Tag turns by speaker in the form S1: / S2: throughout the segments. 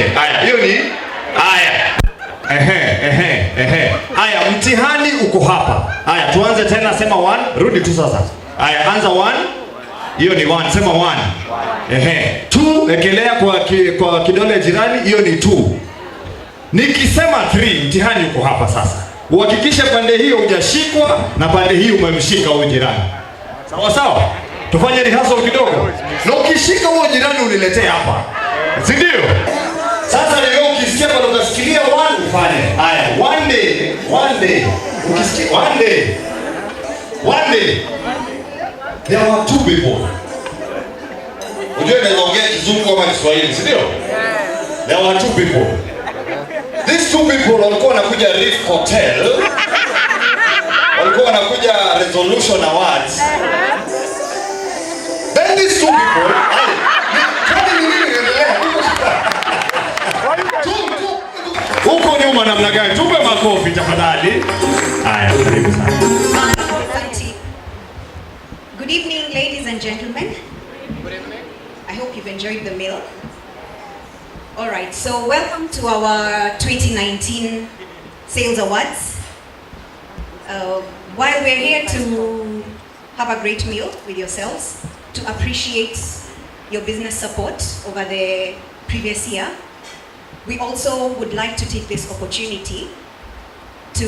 S1: Okay, haya, hiyo ni haya. Haya, mtihani uko hapa. Haya, tuanze tena, sema 1, rudi tu sasa. Haya, anza 1. Hiyo ni 1, sema 1. 2, ekelea kwa kidole jirani, hiyo ni 2. Nikisema 3, mtihani uko hapa sasa. Uhakikishe pande hiyo hujashikwa na pande hii umemshika huyo jirani. Sawa sawa? Tufanye rehearsal kidogo. Na ukishika huyo jirani uniletee hapa. Si ndio? Sasa leo ukisikia kwa ukasikia 1 ufanye. Haya, one day. Ukisikia one day. There were 2 people. Unajua naongea Kizungu ama Kiswahili, si ndio? There were 2 people. These 2 people walikuwa wanakuja Reef Hotel. Walikuwa wanakuja Resolution Awards. Then these 2 people, huko nyuma namna gani? Tupe makofi tafadhali. Haya, karibu sana.
S2: Good evening, ladies and gentlemen. Good evening. I hope you've enjoyed the meal. All right, so welcome to our 2019 Sales Awards. While we're here to have a great meal with yourselves, to appreciate your business support over the previous year, we also would like to take this opportunity to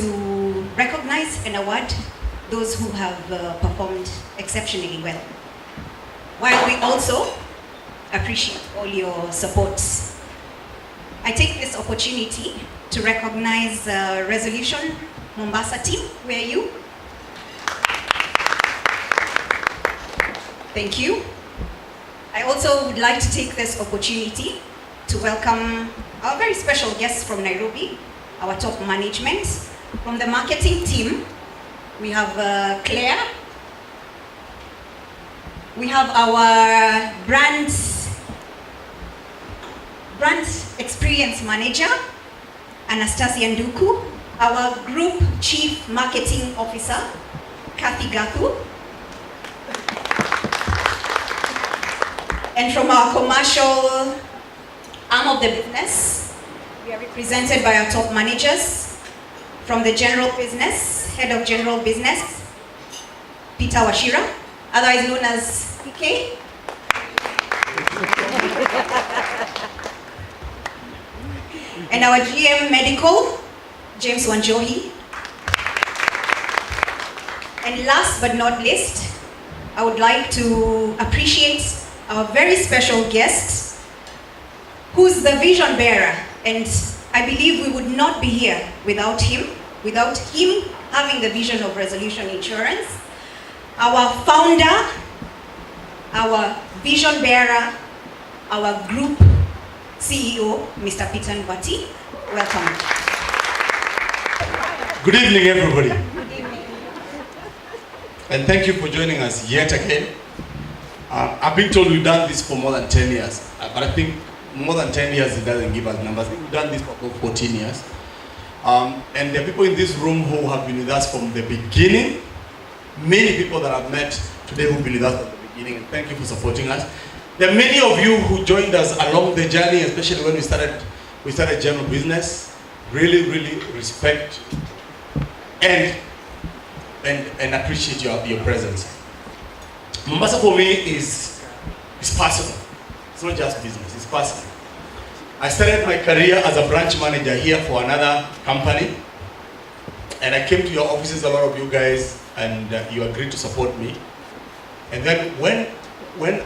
S2: recognize and award those who have performed exceptionally well, while we also appreciate all your support. I take this opportunity to recognize Resolution Mombasa team. Where are you? Thank you. I also would like to take this opportunity to welcome our very special guests from Nairobi, our top management. From the marketing team, we have Claire. We have our brand experience manager, Anastasia Nduku. Our group chief marketing officer, Kathy Gathu. And from our commercial arm of the business, we are represented by our top managers. From the general business, head of general business, Peter Washira, otherwise known as PK. And our GM medical, James Wanjohi. And last but not least, I would like to appreciate our very special guest, who's the vision bearer, and I believe we would not be here without him having the vision of Resolution Insurance. Our founder, our vision bearer, our group CEO, Mr. Peter Nvati. Welcome.
S3: Good evening, everybody.
S2: Good evening.
S3: And thank you for joining us yet again. I've been told we've done this for more than 10 years, but I think more than 10 years it doesn't give us numbers. I think we've done this for about 14 years. And there are people in this room who have been with us from the beginning. Many people that I've met today who've been with us from the beginning, and thank you for supporting us. There are many of you who joined us along the journey, especially when we started general business. Really respect and appreciate your presence. Mombasa for me is personal. It's not just business, it's personal. I started my career as a branch manager here for another company, and I came to your offices, a lot of you guys, and you agreed to support me. And then when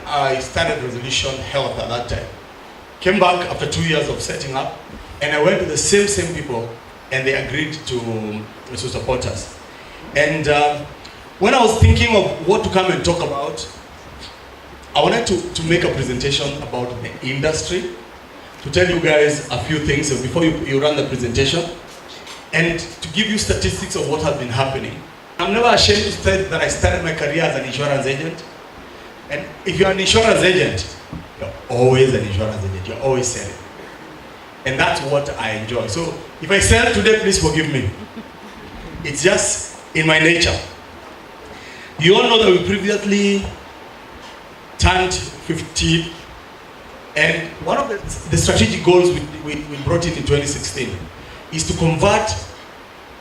S3: I started Resolution Health at that time, came back after 2 years of setting up, and I went to the same people, and they agreed to support us. And when I was thinking of what to come and talk about, I wanted to make a presentation about the industry, to tell you guys a few things before you run the presentation, and to give you statistics of what has been happening. I'm never ashamed to say that I started my career as an insurance agent. And if you're an insurance agent, you're always an insurance agent. You're always selling. And that's what I enjoy. So if I sell today, please forgive me. It's just in my nature. You all know that we previously turned 50 And one of the strategic goals we brought in 2016 is to convert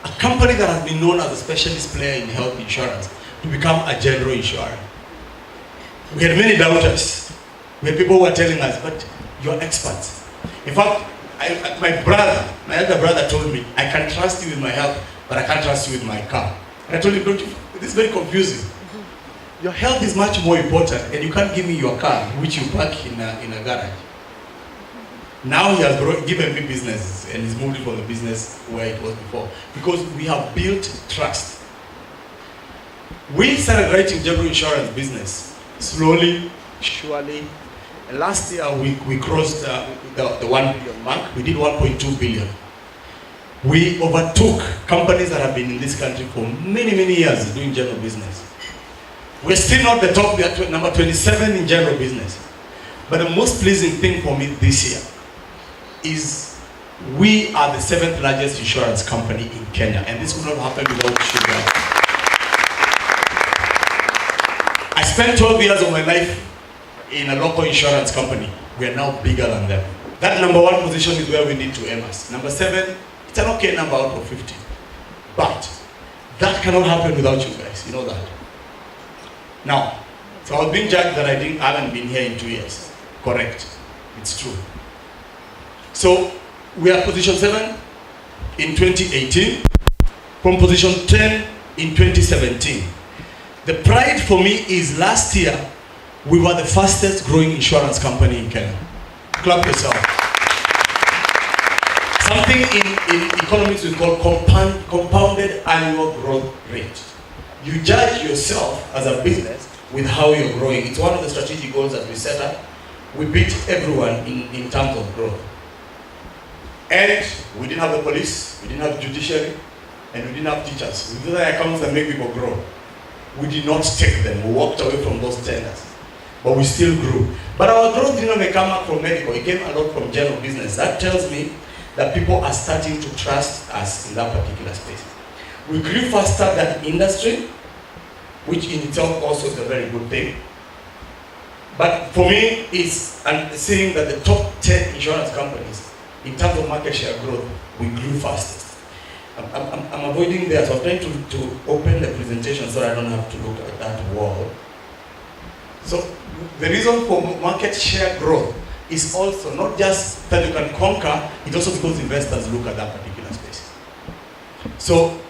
S3: a company that has been known as a specialist player in health insurance to become a general insurer. We had many doubters. We had people who were telling us, but you're experts. In fact, my elder brother told me, I can trust you with my health, but I can't trust you with my car. And I told him, don't you, this is very confusing. Your health is much more important, and you can't give me your car, which you park in a garage. Now he has given me business, and he's moved from the business where it was before, because we have built trust. We started writing general insurance business slowly, surely. And last year we crossed the 1 billion mark. We did 1.2 billion. We overtook companies that have been in this country for many, many years doing general business. We're still not the top, we are number 27 in general business. But the most pleasing thing for me this year is we are the 7th largest insurance company in Kenya, and this would not happen without you guys. I spent 12 years of my life in a local insurance company. We are now bigger than them. That number 1 position is where we need to aim us. Number 7, it's an okay number out of 50. But that cannot happen without you guys, you know that. Now, so I was being judged that I haven't been here in 2 years. Correct. It's true. So we are position 7 in 2018, from position 10 in 2017. The pride for me is last year, we were the fastest growing insurance company in Kenya. Clap yourself. Something in economics we call compounded annual growth rate. You judge yourself as a business with how you're growing. It's one of the strategic goals that we set up. We beat everyone in terms of growth. And we didn't have the police, we didn't have the judiciary, and we didn't have teachers. We didn't have accounts that make people grow. We did not take them. We walked away from those tenders. But we still grew. But our growth didn't only come out from medical, it came a lot from general business. That tells me that people are starting to trust us in that particular space. We grew faster than industry, which in itself also is a very good thing. But for me, it's seeing that the top 10 insurance companies, in terms of market share growth, we grew fastest. I'm avoiding there, so I'm trying to open the presentation so I don't have to look at that wall. So the reason for market share growth is also not just that you can conquer, it's also because investors look at that particular space. So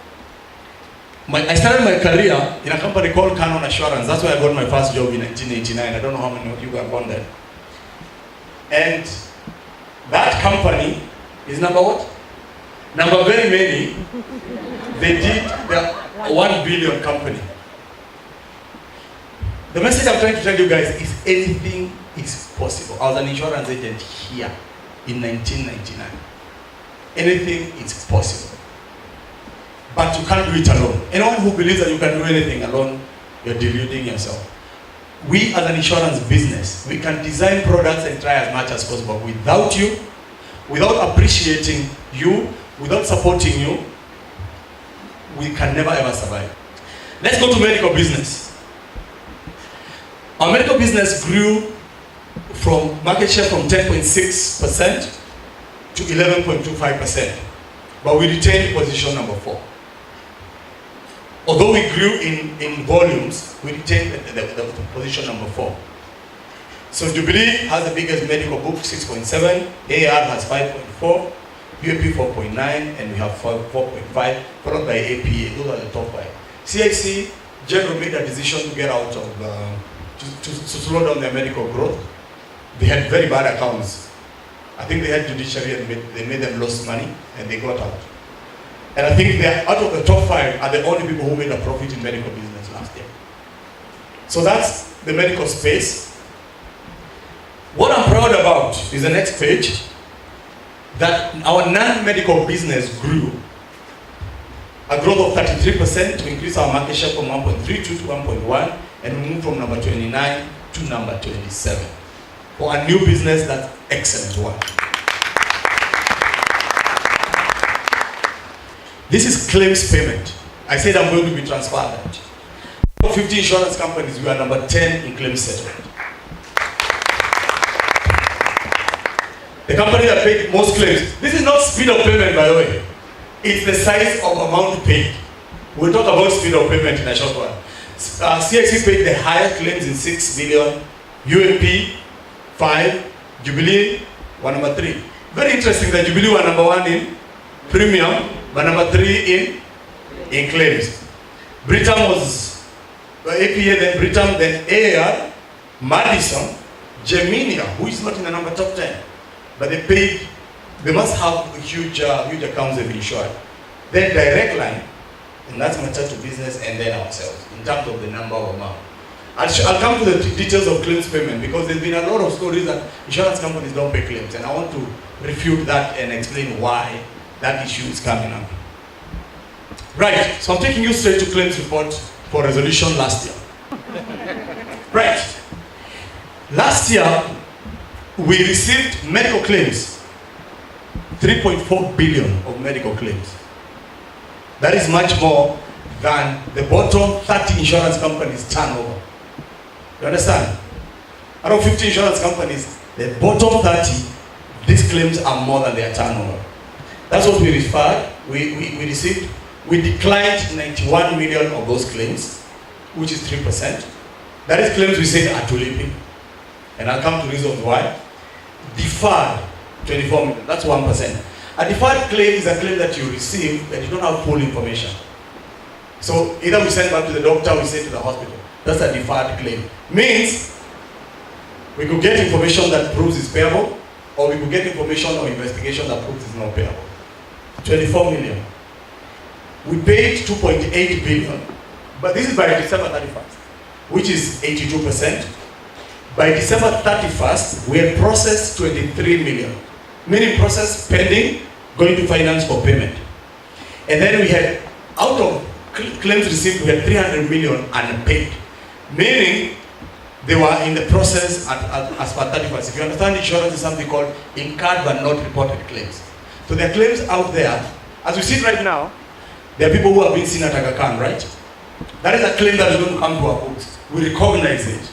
S3: I started my career in a company called Canon Assurance. That's where I got my first job in 1989. I don't know how many of you have gone there. And that company is number what? Number very many. They did the 1 billion company. The message I'm trying to tell you guys is anything is possible. I was an insurance agent here in 1999. Anything is possible. But you can't do it alone. Anyone who believes that you can do anything alone, you're deluding yourself. We as an insurance business, we can design products and try as much as possible. Without you, without appreciating you, without supporting you, we can never ever survive. Let's go to medical business. Our medical business grew from market share from 10.6% to 11.25%, but we retained position number 4. Although we grew in volumes, we retained the position number 4. So Jubilee has the biggest medical book, 6.7, AR has 5.4, UAP 4.9, and we have 4.5, followed by APA. Those are the top 5. CIC General made a decision to get out of to slow down their medical growth. They had very bad accounts. I think they had judiciary and they made them lose money and they got out. And I think they are out of the top 5 are the only people who made a profit in medical business last year. So that's the medical space. What I'm proud about is the next page, that our non-medical business grew. A growth of 33% to increase our market share from 1.32 to 1.1, and we moved from number 29 to number 27. For a new business, that's excellent work. This is claims payment. I said I'm going to be transparent. 50 insurance companies, we are number 10 in claims settlement. The company that paid most claims. This is not speed of payment, by the way. It's the size of amount paid. We'll talk about speed of payment in a short while. CIC paid the highest claims in 6 million, UMP 5, Jubilee were number 3. Very interesting that Jubilee were number 1 in premium, but number 3 in claims. Britam was APA, then Britam, then AAR, Madison, Geminia, who is not in the number top 10, but they paid, they must have huge accounts they've insured. Then Direct Line, and that's matter to business, and then ourselves, in terms of the number of amount. I'll come to the details of claims payment, because there's been a lot of stories that insurance companies don't pay claims, and I want to refute that and explain why that issue is coming up. Right, so I'm taking you straight to claims report for resolution last year. Right, last year we received medical claims, 3.4 billion of medical claims. That is much more than the bottom 30 insurance companies turnover. You understand? Out of 50 insurance companies, the bottom 30, these claims are more than their turnover. That's what we referred, we received. We declined 91 million of those claims, which is 3%. That is claims we said are too living. And I'll come to reasons why. Deferred, 24 million, that's 1%. A deferred claim is a claim that you receive and you don't have full information. So either we send back to the doctor, we send to the hospital. That's a deferred claim. Means we could get information that proves it's payable, or we could get information or investigation that proves it's not payable. 24 million. We paid 2.8 billion, but this is by December 31st, which is 82%. By December 31st, we had processed 23 million, meaning process pending, going to finance for payment. And then we had, out of claims received, we had 300 million unpaid, meaning they were in the process as per 31st. If you understand, insurance is something called incurred but not reported claims. So there are claims out there. As we see right now, there are people who have been seen at Aga Khan, right? That is a claim that is going to come to our books. We recognize it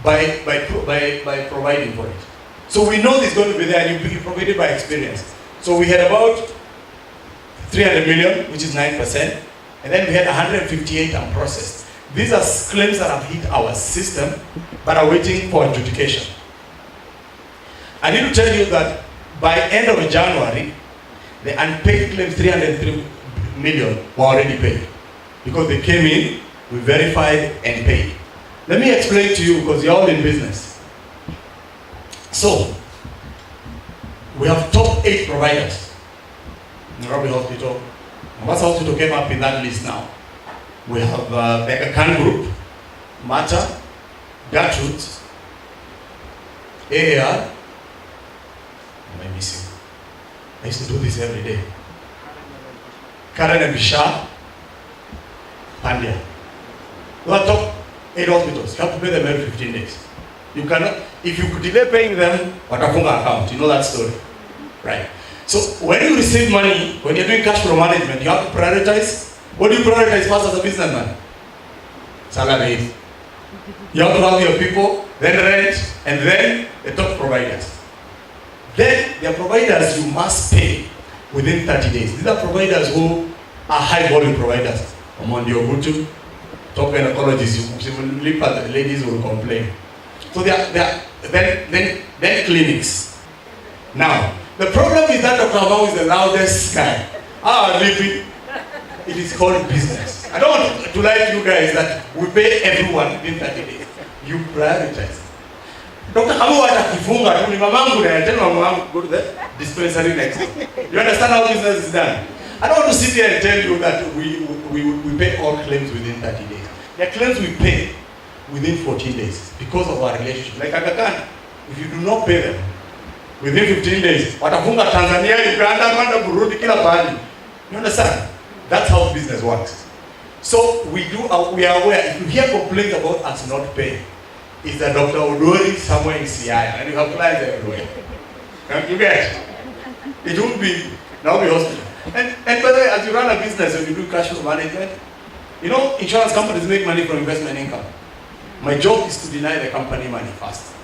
S3: by providing for it. So we know it's going to be there, and you provide it by experience. So we had about 300 million, which is 9%, and then we had 158 unprocessed. These are claims that have hit our system, but are waiting for adjudication. I need to tell you that by end of January, the unpaid claims, 303 million, were already paid. Because they came in, we verified and paid. Let me explain to you, because you're all in business. So, we have top 8 providers. Nairobi Hospital, Mombasa Hospital came up in that list now. We have the Aga Khan Group, Mata, Gertrude, AAR. Am I missing? I used to do this every day. Karen and Bishar, Pandya. Those are top 8 hospitals. You have to pay them every 15 days. You cannot, if you delay paying them, watafunga account. You know that story, right? So when you receive money, when you're doing cash flow management, you have to prioritize. What do you prioritize first as a businessman? Salary. You have to have your people, then rent, and then the top providers. Then the providers you must pay within 30 days. These are providers who are high volume providers. Omondi Ogutu, top gynecologists, you will leave the ladies will complain. So they are then clinics. Now, the problem is that Dr. Amau is the loudest guy. It is called business. I don't want to lie to you guys that we pay everyone within 30 days. You prioritize. Dr. Amau atakifunga tu ni mamangu na tena mamangu go to the dispensary next. You understand how business is done? I don't want to sit here and tell you that we pay all claims within 30 days. There are claims we pay within 14 days because of our relationship. Like Aga Khan, if you do not pay them within 15 days, watafunga Tanzania, Uganda, Rwanda, Burundi, kila pahali. You understand? That's how business works. So we are aware. If you hear complaints about us not paying, it's that Dr. Odori somewhere in Siaya, and you have clients everywhere. You get? It won't be Nairobi Hospital. And by the way, as you run a business and you do cash flow management, you know, insurance companies make money from investment income. My job is to deny the company money first,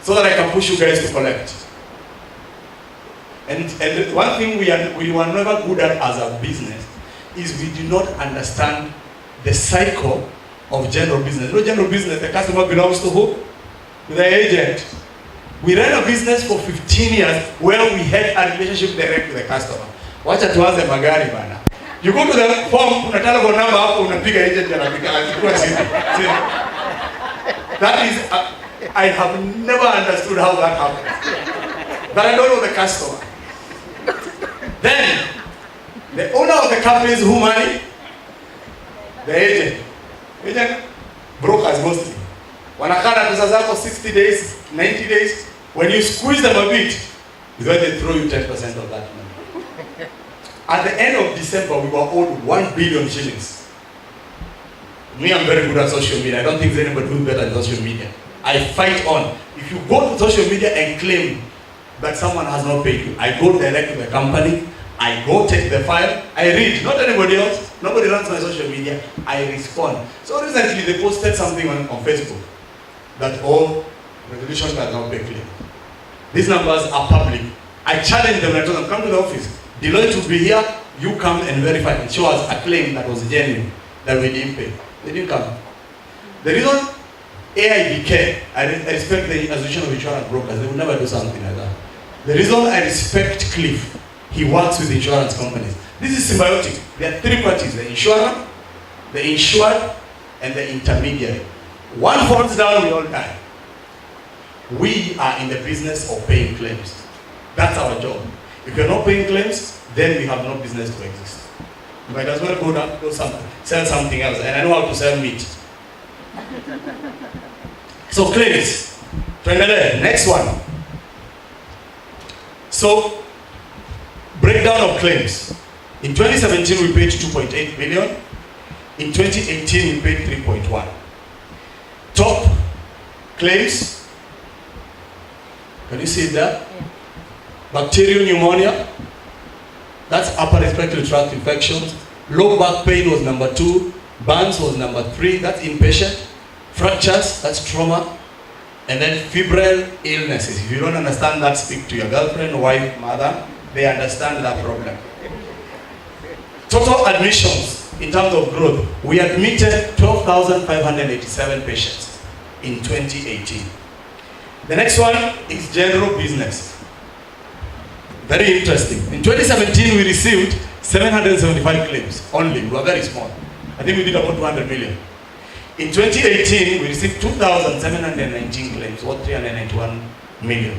S3: so that I can push you guys to collect. And one thing we were never good at as a business is we do not understand the cycle of general business. You know, general business, the customer belongs to who? To the agent. We ran a business for 15 years where we had a relationship direct with the customer. Wacha tuanze magari bana. You go to the form, una telephone number hapo, unapiga agent anapiga anachukua simu. That is, I have never understood how that happens. But I don't know the customer. Then, the owner of the company is who money? The agent. Agent, brokers mostly. Wanakaa na pesa zako 60 days, 90 days. When you squeeze them a bit, is when they throw you 10% of that money. At the end of December, we were owed 1 billion shillings. Me, I'm very good at social media. I don't think there's anybody who's better at social media. I fight on. If you go to social media and claim that someone has not paid you, I go direct to the company, I go take the file, I read, not anybody else, nobody runs my social media, I respond. So recently they posted something on Facebook that all resolutions that not pay claim. These numbers are public. I challenge them, I told them, come to the office. Deloitte will be here, you come and verify and show us a claim that was genuine, that we didn't pay. They didn't come. The reason AIBK, I respect the Association of Insurance Brokers, they will never do something like that. The reason I respect Cliff, he works with insurance companies. This is symbiotic. There are three parties, the insurer, the insured, and the intermediary. One falls down, we all die. We are in the business of paying claims. That's our job. If you're not paying claims, then we have no business to exist. You might as well go down, sell something else. And I know how to sell meat. So claims. Next one. So, breakdown of claims. In 2017, we paid 2.8 billion. In 2018, we paid 3.1. Top claims. Can you see it there? Yeah. Bacterial pneumonia. That's upper respiratory tract infections. Low back pain was number 2. Burns was number 3. That's inpatient. Fractures, that's trauma. And then febrile illnesses. If you don't understand that, speak to your girlfriend, wife, mother. They understand that problem. Total admissions in terms of growth. We admitted 12,587 patients in 2018. The next one is general business. Very interesting. In 2017, we received 775 claims only. We were very small. I think we did about 200 million. In 2018, we received 2,719 claims, or 391 million.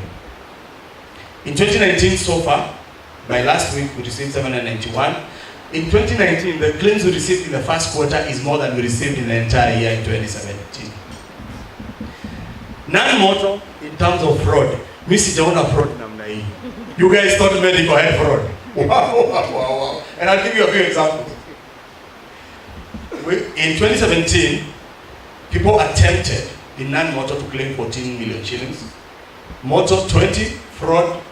S3: In 2019, so far, by last week, we received 791. In 2019, the claims we received in the first quarter is more than we received in the entire year in 2017. Non-motor, in terms of fraud, we sijaona fraud namna hii. You guys thought medical had fraud. Wow. And I'll give you a few examples. In 2017, people attempted in non-motor to claim 14 million shillings. Motor 20, fraud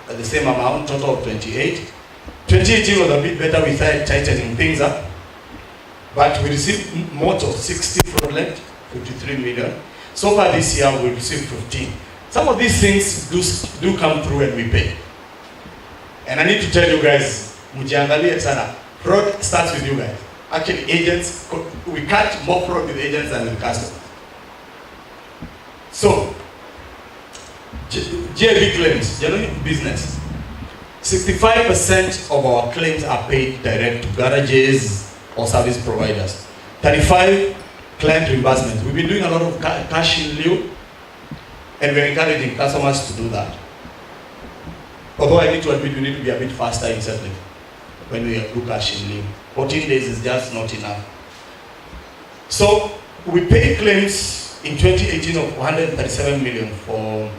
S3: at the same amount, total of 28. 2018 was a bit better, we started tightening things up. But we received motor 60 fraudulent, 53 million. So far this year we received 15. Some of these things do come through and we pay. And I need to tell you guys, mujiangalie sana. Fraud starts with you guys. Actually, agents, we catch more fraud with agents than with customers. So, GIB claims, general business. 65% of our claims are paid direct to garages or service providers. 35 client reimbursements. We've been doing a lot of cash in lieu, and we're encouraging customers to do that. Although I need to admit we need to be a bit faster in settling when we do cash in lieu. 14 days is just not enough. So we paid claims in 2018 of 137 million for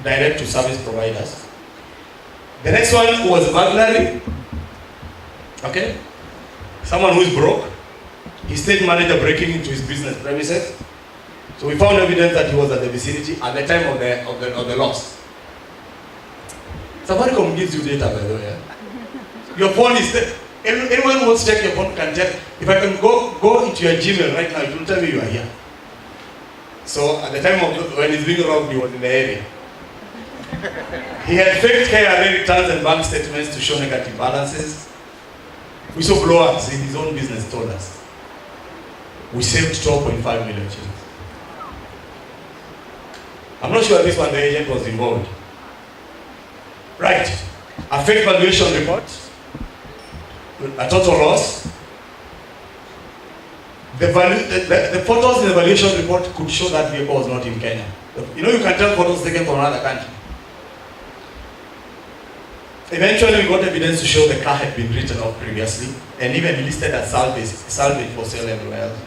S3: direct to service providers. The next one was burglary. Okay? Someone who is broke. His state manager breaking into his business premises. So we found evidence that he was at the vicinity at the time of the loss. Safaricom gives you data, by the way. Your phone is there. Anyone who wants to check your phone can check. If I can go into your Gmail right now, it will tell me you are here. So at the time of when he's being robbed, he was in the area. He had faked KRA returns and bank statements to show negative balances. Whistleblowers in his own business told us we saved 12.5 million shillings. I'm not sure this one the agent was involved. Right. A fake valuation report, a total loss. The photos in the valuation report could show that vehicle was not in Kenya. You know, you can tell photos taken from another country. Eventually, we got evidence to show the car had been written off previously and even listed as salvage for sale everywhere else.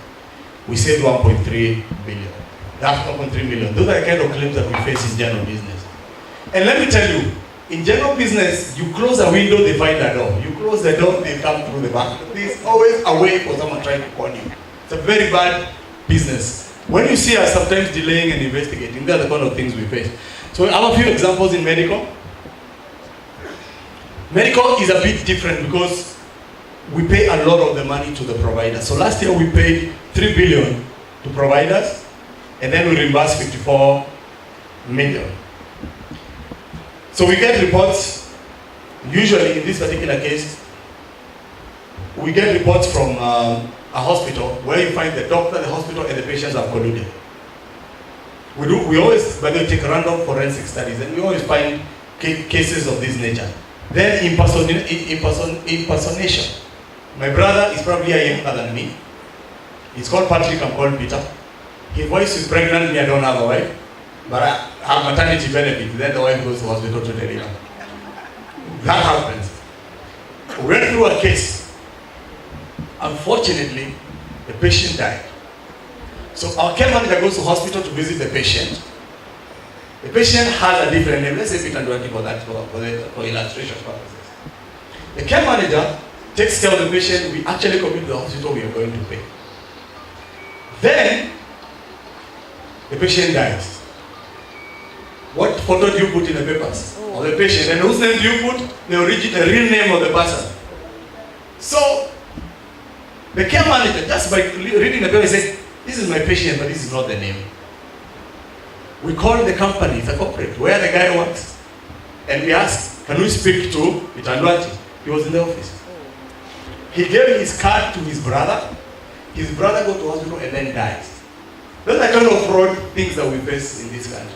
S3: We saved 1.3 billion. That's 1.3 million. Those are the kind of claims that we face in general business. And let me tell you, in general business, you close a window, they find a door. You close the door, they come through the back. There's always a way for someone trying to con you. It's a very bad business. When you see us sometimes delaying and investigating, they're the kind of things we face. So I have a few examples in medical. Medical is a bit different because we pay a lot of the money to the provider. So last year we paid 3 billion to providers and then we reimbursed 54 million. So we get reports, usually in this particular case, we get reports from a hospital where you find the doctor, the hospital and the patients are colluded. We always, by the way, take random forensic studies and we always find cases of this nature. Then impersonation. My brother is probably a younger than me. He's called Patrick, I'm called Peter. His wife is pregnant, me I don't have a wife. But I have maternity benefit. Then the wife goes to hospital to deliver. That happens. We went through a case. Unfortunately, the patient died. So our care manager goes to hospital to visit the patient. The patient has a different name. Let's say Peter and working for that for illustration purposes. The care manager takes care of the patient. We actually commit to the hospital we are going to pay. Then the patient dies. What photo do you put in the papers of the patient? And whose name do you put? The real name of the person. So the care manager, just by reading the paper, says, "This is my patient, but this is not the name." We call the company, it's a corporate, where the guy works. And we asked, "Can we speak to Itandwati?" He was in the office. He gave his card to his brother. His brother goes to hospital and then dies. Those are kind of fraud things that we face in this country.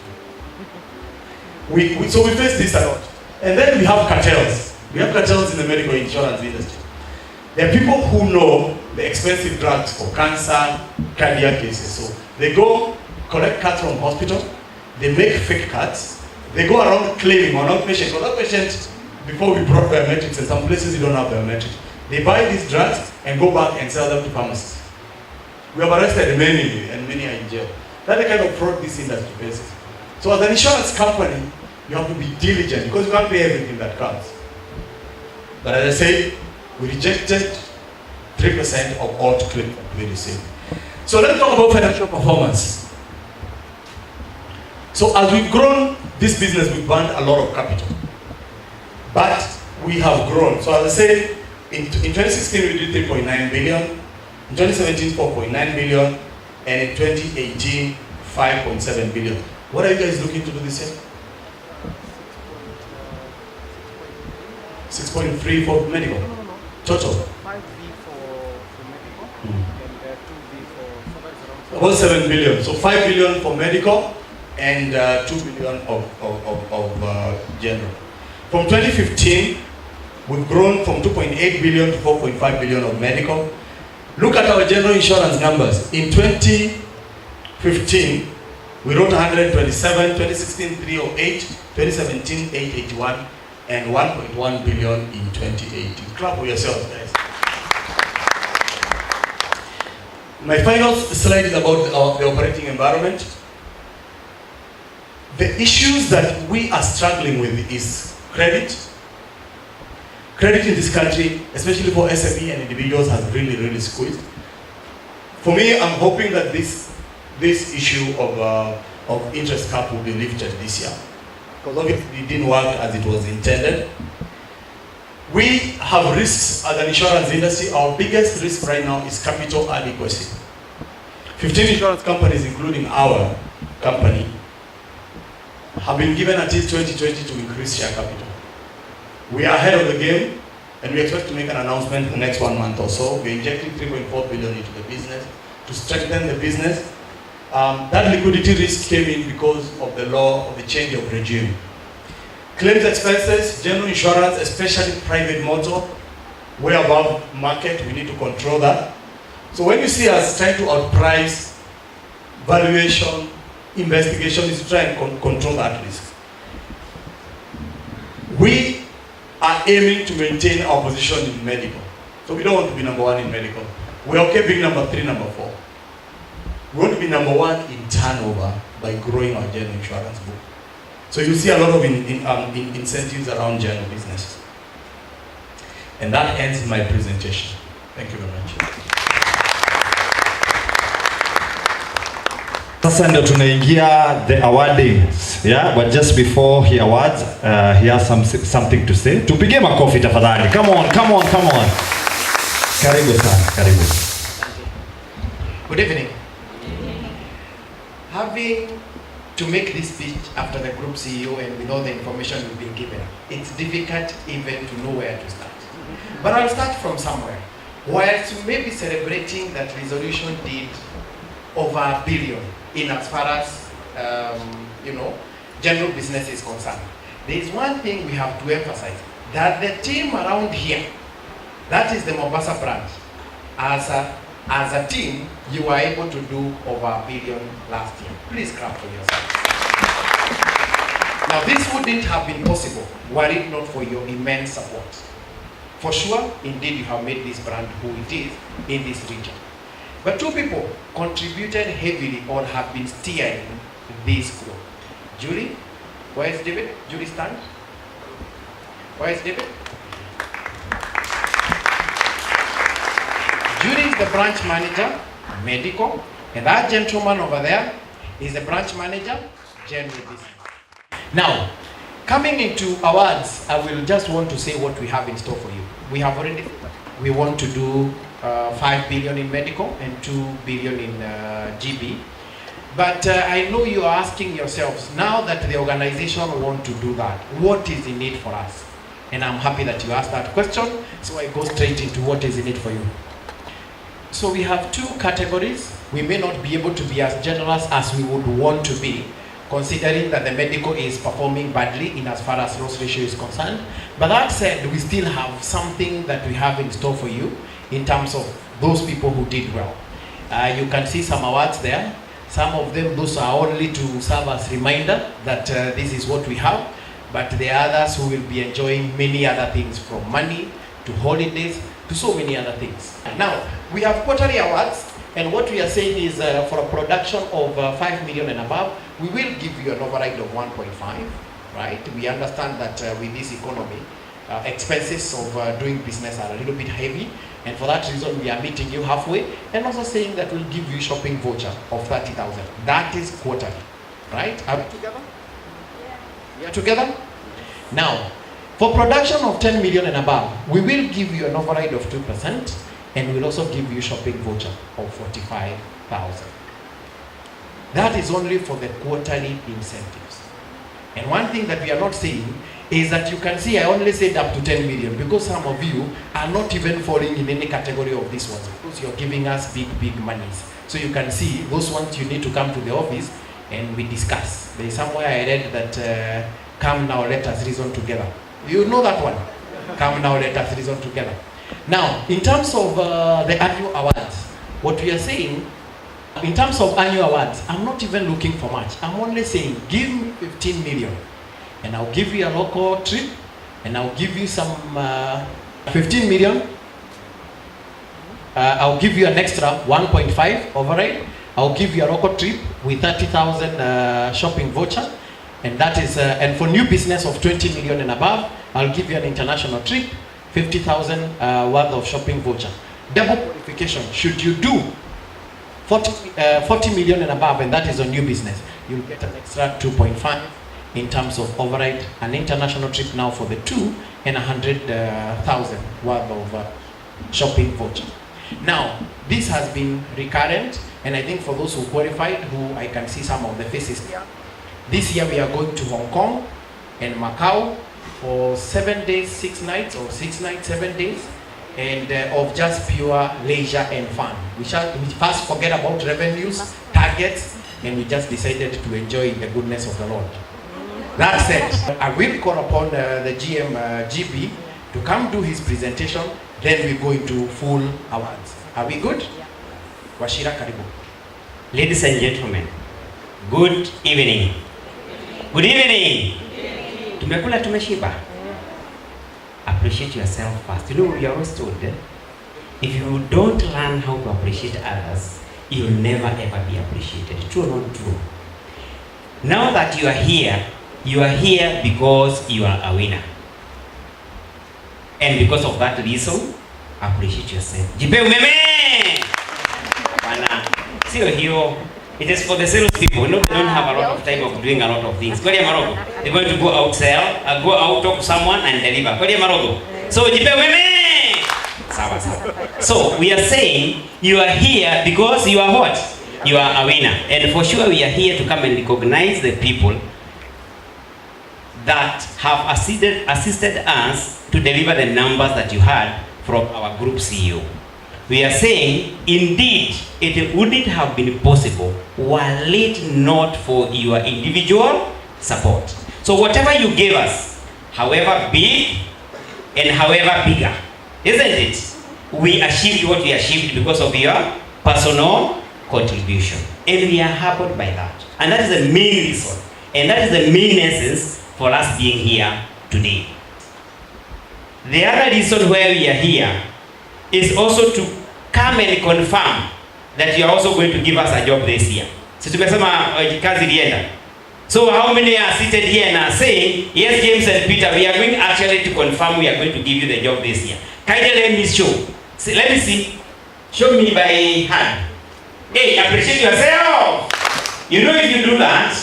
S3: So we face this a lot. And then we have cartels. We have cartels in the medical insurance industry. There are people who know the expensive drugs for cancer, cardiac cases. So they go collect cards from hospital, they make fake cards, they go around claiming on outpatient. On outpatient, before we brought biometrics, in some places you don't have biometrics. They buy these drugs and go back and sell them to pharmacists. We have arrested many, and many are in jail. That's the kind of fraud this industry faces. So as an insurance company, you have to be diligent because you can't pay everything that comes. But as I said, we rejected 3% of all claims that we received. So let's talk about financial performance. So as we've grown this business, we've burned a lot of capital. But we have grown. So as I said, in 2016 we did 3.9 billion, in 2017 4.9 billion, and in 2018 5.7 billion. What are you guys looking to do this year? 6.3 for medical. Total.
S4: 5B for medical and 2B for
S3: about 7 billion. So 5 billion for medical and 2 billion of general. From 2015, we've grown from 2.8 billion to 4.5 billion of medical. Look at our general insurance numbers. In 2015, we wrote 127, 2016 308, 2017 881, and 1.1 billion in 2018. Clap for yourselves, guys. My final slide is about the operating environment. The issues that we are struggling with is credit. Credit in this country, especially for SME and individuals, has really squeezed. For me, I'm hoping that this issue of interest cap will be lifted this year, because obviously it didn't work as it was intended. We have risks as an insurance industry. Our biggest risk right now is capital adequacy. 15 insurance companies, including our company, have been given until 2020 to increase share capital. We are ahead of the game, and we expect to make an announcement in the next 1 month or so. We're injecting 3.4 billion into the business to strengthen the business. That liquidity risk came in because of the law of the change of regime. Claims expenses, general insurance, especially private motor, way above market. We need to control that. So when you see us trying to outprice valuation, investigation is to try and control that risk. We are aiming to maintain our position in medical. So we don't want to be number 1 in medical. We're okay being number 3, number 4. We want to be number 1 in turnover by growing our general insurance book. So you see a lot of incentives around general business. And that ends my presentation. Thank you very much.
S1: Sasa ndo tunaingia the awardings. Yeah, but just before he awards, he has something to say. Tupige makofi tafadhali. Come on. Karibu sana, karibu.
S5: Good evening. Having to make this speech after the group CEO and with all the information we've been given, it's difficult even to know where to start. But I'll start from somewhere. Whilst you may be celebrating that resolution did over $1 billion in as far as general business is concerned, there is one thing we have to emphasize, that the team around here, that is the Mombasa branch, as a team, you were able to do over $1 billion last year. Please clap for yourself. Now, this wouldn't have been possible were it not for your immense support. For sure, indeed, you have made this brand who it is in this region. But 2 people contributed heavily or have been steering this growth. Julie, where is David? Julie, stand. Where is David? Judy is the branch manager, medical, and that gentleman over there is the branch manager, general business. Now, coming into awards, I will just want to say what we have in store for you. We want to do 5 billion in medical and 2 billion in GB. But I know you are asking yourselves, now that the organization want to do that, what is in it for us? And I'm happy that you asked that question, so I go straight into what is in it for you. So we have 2 categories. We may not be able to be as generous as we would want to be, considering that the medical is performing badly in as far as loss ratio is concerned. But that said, we still have something that we have in store for you in terms of those people who did well. You can see some awards there. Some of them, those are only to serve as reminder that this is what we have. But there are others who will be enjoying many other things, from money to holidays to so many other things. Now, we have quarterly awards, and what we are saying is for a production of 5 million and above, we will give you an override of 1.5, right? We understand that with this economy, expenses of doing business are a little bit heavy, and for that reason, we are meeting you halfway, and also saying that we'll give you shopping voucher of 30,000. That is quarterly, right? Are we together? We are together? Now, for production of 10 million and above, we will give you an override of 2%, and we'll also give you shopping voucher of 45,000. That is only for the quarterly incentives. And one thing that we are not saying is that you can see I only said up to 10 million because some of you are not even falling in any category of these ones, because you're giving us big monies. So you can see those ones you need to come to the office and we discuss. There is somewhere I read that come now, let us reason together. You know that one? Come now, let us reason together. Now, in terms of the annual awards, what we are saying, in terms of annual awards, I'm not even looking for much. I'm only saying, give me 15 million, and I'll give you a local trip, and I'll give you some 15 million. I'll give you an extra 1.5 override. I'll give you a local trip with 30,000 shopping voucher. And that is, and for new business of 20 million and above, I'll give you an international trip, 50,000 worth of shopping voucher. Double qualification, should you do 40 million and above, and that is on new business, you'll get an extra 2.5 in terms of override, an international trip now for the 2, and 100,000 worth of shopping voucher. Now, this has been recurrent, and I think for those who qualified, who I can see some of the faces here, This year we are going to Hong Kong and Macau for 7 days, 6 nights, or 6 nights, 7 days, and of just pure leisure and fun. We first forget about revenues, targets, and we just decided to enjoy the goodness of the Lord. That said, I will call upon the GM GP to come do his presentation, then we go into full awards. Are we good? Washira karibu.
S6: Ladies and gentlemen, good evening. Good evening. Tumekula tumeshiba. Appreciate yourself first. You know, we are always told that if you don't learn how to appreciate others, you'll never ever be appreciated. True or not true? Now that you are here because you are a winner. And because of that reason, appreciate yourself. Jipe umeme! Bana, sio hiyo. It is for the sales people. No, they don't have a lot of time of doing a lot of things. Kweli Marogo. They're going to go out sell, go out talk to someone and deliver. Kweli Marogo. So jipe umeme! Sawa sawa. So we are saying you are here because you are what? You are a winner. And for sure we are here to come and recognize the people that have assisted us to deliver the numbers that you had from our group CEO. We are saying, indeed, it wouldn't have been possible were it not for your individual support. So whatever you gave us, however big and however bigger, isn't it? We achieved what we achieved because of your personal contribution. And we are humbled by that. And that is the main reason. And that is the main essence for us being here today. The other reason why we are here is also to come and confirm that you are also going to give us a job this year. So tumesema kazi ilienda. So how many are seated here and are saying, yes, James and Peter, we are going actually to confirm we are going to give you the job this year. Kindly let me show. See, let me see. Show me by hand. Hey, appreciate yourself. You know, if you do that,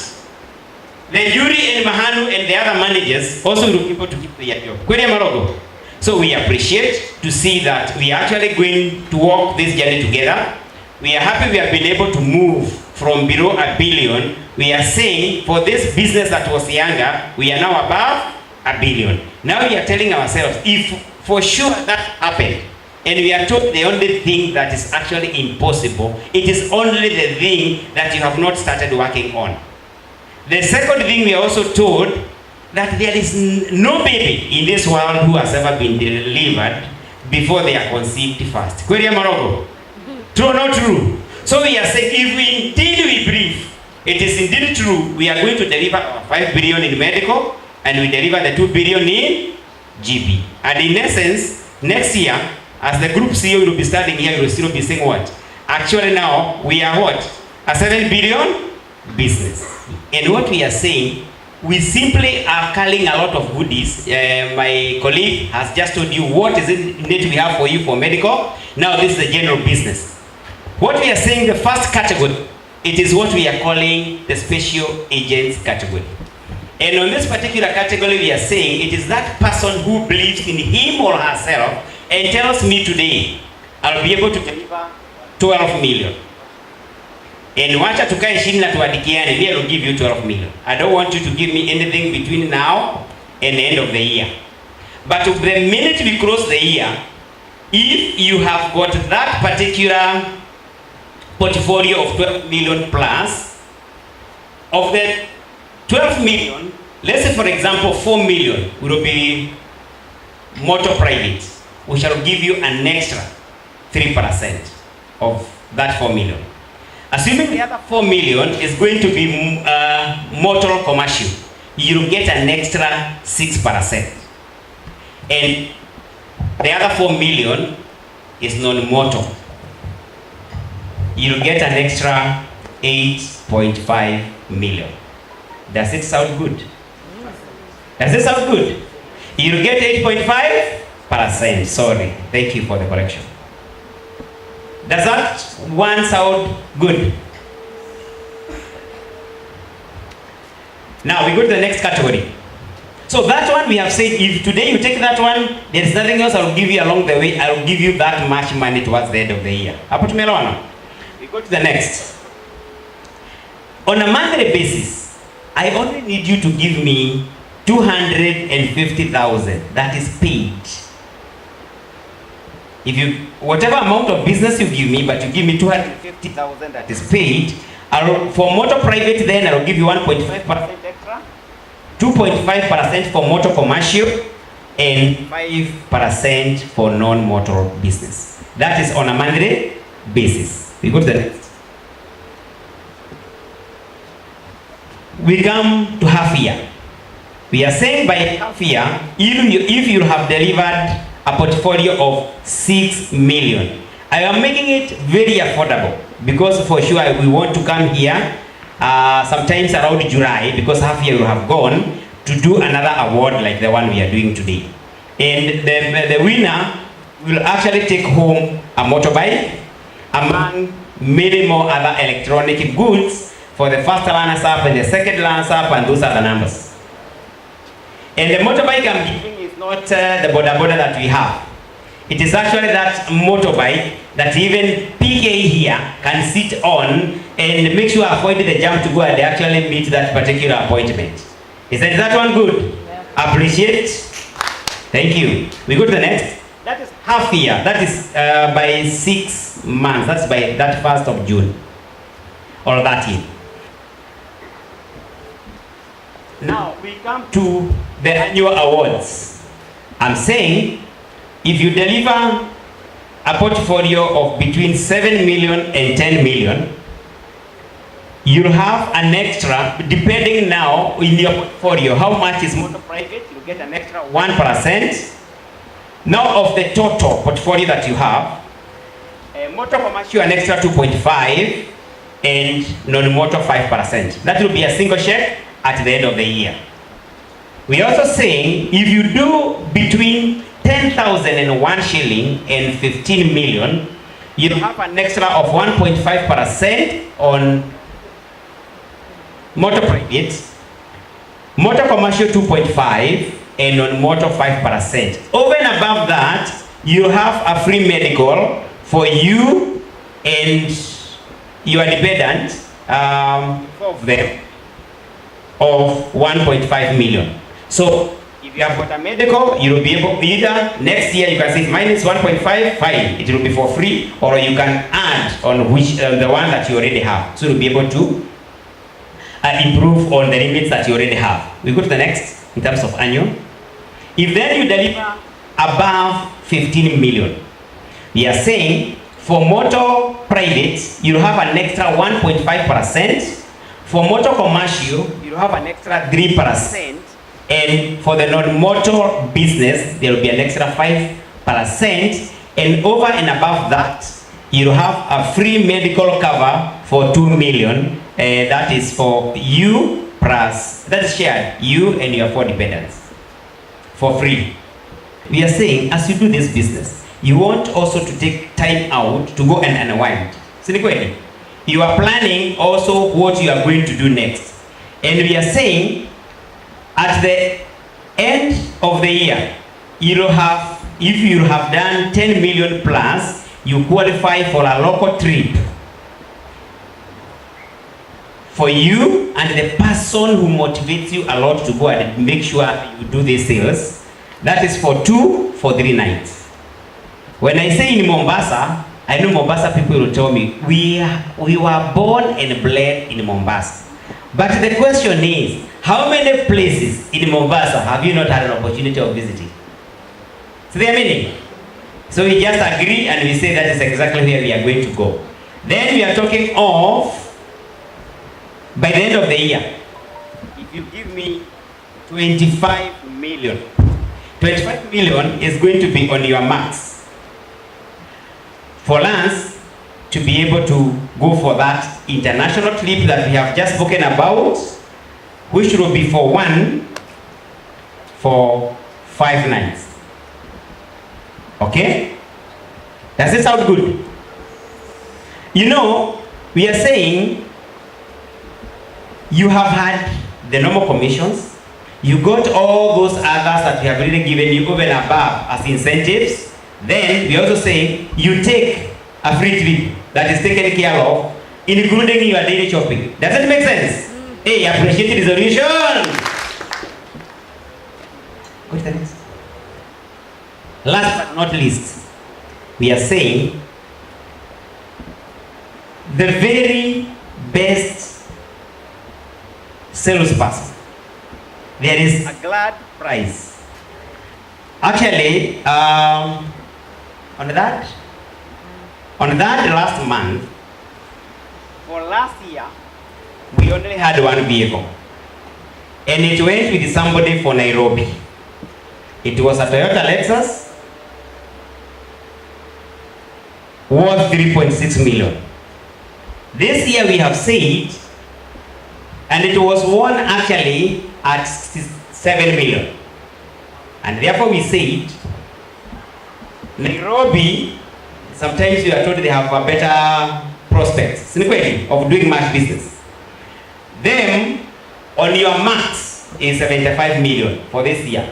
S6: the jury and Mahanu and the other managers also will be able to keep their job. Kweli Marogo. So we appreciate to see that we are actually going to walk this journey together. We are happy we have been able to move from below $1 billion. We are saying for this business that was younger, we are now above $1 billion. Now we are telling ourselves, if for sure that happened, and we are told the only thing that is actually impossible, it is only the thing that you have not started working on. The second thing we are also told that there is no baby in this world who has ever been delivered before they are conceived first. Kweli Marogo? True or not true? So we are saying, if we indeed we believe, it is indeed true, we are going to deliver 5 billion in medical, and we deliver the 2 billion in GB. And in essence, next year, as the group CEO will be standing here, you will still be saying what? Actually now, we are what? A 7 billion business. And what we are saying, we simply are calling a lot of goodies. My colleague has just told you what is it need we have for you for medical. Now this is the general business. What we are saying, the first category, it is what we are calling the special agents category. And on this particular category, we are saying it is that person who believes in him or herself and tells me today, I'll be able to deliver 12 million. And wacha tukae chini na tuadikiane, me I will give you 12 million. I don't want you to give me anything between now and the end of the year. But the minute we close the year, if you have got that particular portfolio of 12 million plus, of the 12 million, let's say for example 4 million will be motor private. We shall give you an extra 3% of that 4 million. Assuming the other 4 million is going to be motor commercial, you'll get an extra 6%. And the other 4 million is non-motor. You'll get an extra 8.5 million. Does it sound good? Does it sound good? You'll get 8.5%. Sorry. Thank you for the correction. Does that one sound good? Now we go to the next category. So that one we have said, if today you take that one, there is nothing else I will give you along the way. I will give you that much money towards the end of the year. Hapo tumeelewana? We go to the next. On a monthly basis, I only need you to give me 250,000 that is paid. If you, whatever amount of business you give me, but you give me 250,000 that is paid, for motor private, then I'll give you 1.5% extra, 2.5% for motor commercial, and 5% for non-motor business. That is on a monthly basis. We go to the next. We come to half year. We are saying by half year, if you have delivered a portfolio of 6 million, I am making it very affordable because for sure we want to come here sometimes around July, because half year will have gone, to do another award like the one we are doing today. And the winner will actually take home a motorbike among many more other electronic goods for the first runners up and the second runners up, and those are the numbers. And the motorbike I'm giving is not the boda that we have. It is actually that motorbike that even PK here can sit on and make sure avoid the jam to go and actually meet that particular appointment. Is that one good? Yeah. Appreciate. Thank you. We go to the next. That is half year. That is by 6 months. That's by that 1st of June or that year. Now we come to the annual awards. I'm saying if you deliver a portfolio of between 7 million and 10 million, you'll have an extra, depending now in your portfolio, how much is motor private, you get an extra 1%. Now of the total portfolio that you have, motor commercial an extra 2.5 and non-motor 5%. That will be a single check at the end of the year. We are also saying if you do between 10,001 shilling and 15 million, you have an extra of 1.5% on motor private, motor commercial 2.5, and on motor 5%. Over and above that, you have a free medical for you and your dependent, of them, of 1.5 million. So if you have got a medical, you will be able, either next year you can say minus 1.5, fine, it will be for free, or you can add on which the one that you already have. So you'll be able to improve on the limits that you already have. We go to the next in terms of annual. If then you deliver above 15 million, we are saying for motor private, you'll have an extra 1.5%. For motor commercial, you'll have an extra 3%. And for the non-motor business, there will be an extra 5%. And over and above that, you'll have a free medical cover for 2 million. That is for you plus, that is shared, you and your 4 dependents, for free. We are saying, as you do this business, you want also to take time out to go and unwind. You are planning also what you are going to do next. And we are saying, at the end of the year, you'll have, if you have done 10 million plus, you qualify for a local trip for you and the person who motivates you a lot to go and make sure you do these sales. That is for 2 for 3 nights. When I say in Mombasa, I know Mombasa people will tell me, we were born and bred in Mombasa. But the question is, how many places in Mombasa have you not had an opportunity of visiting? So they are meaning. So we just agree and we say that is exactly where we are going to go. Then we are talking of, by the end of the year, if you give me 25 million, 25 million is going to be on your marks for us to be able to go for that international trip that we have just spoken about, which will be for 5 nights. Okay? Does it sound good? You know, we are saying you have had the normal commissions, you got all those others that we have already given you over and above as incentives. Then we also say you take a free trip that is taken care of, including your daily shopping. Does it make sense? Hey, appreciate the resolution. Go to the next. Last but not least, we are saying the very best salesperson, there is a glad prize. Actually, on that last month, for last year, we only had one vehicle, and it went with somebody for Nairobi. It was a Toyota Lexus, worth 3.6 million. This year we have said, and it was won actually at 7 million. And therefore we said, Nairobi, sometimes you are told they have a better prospects of doing much business. Them, on your max, is 75 million for this year.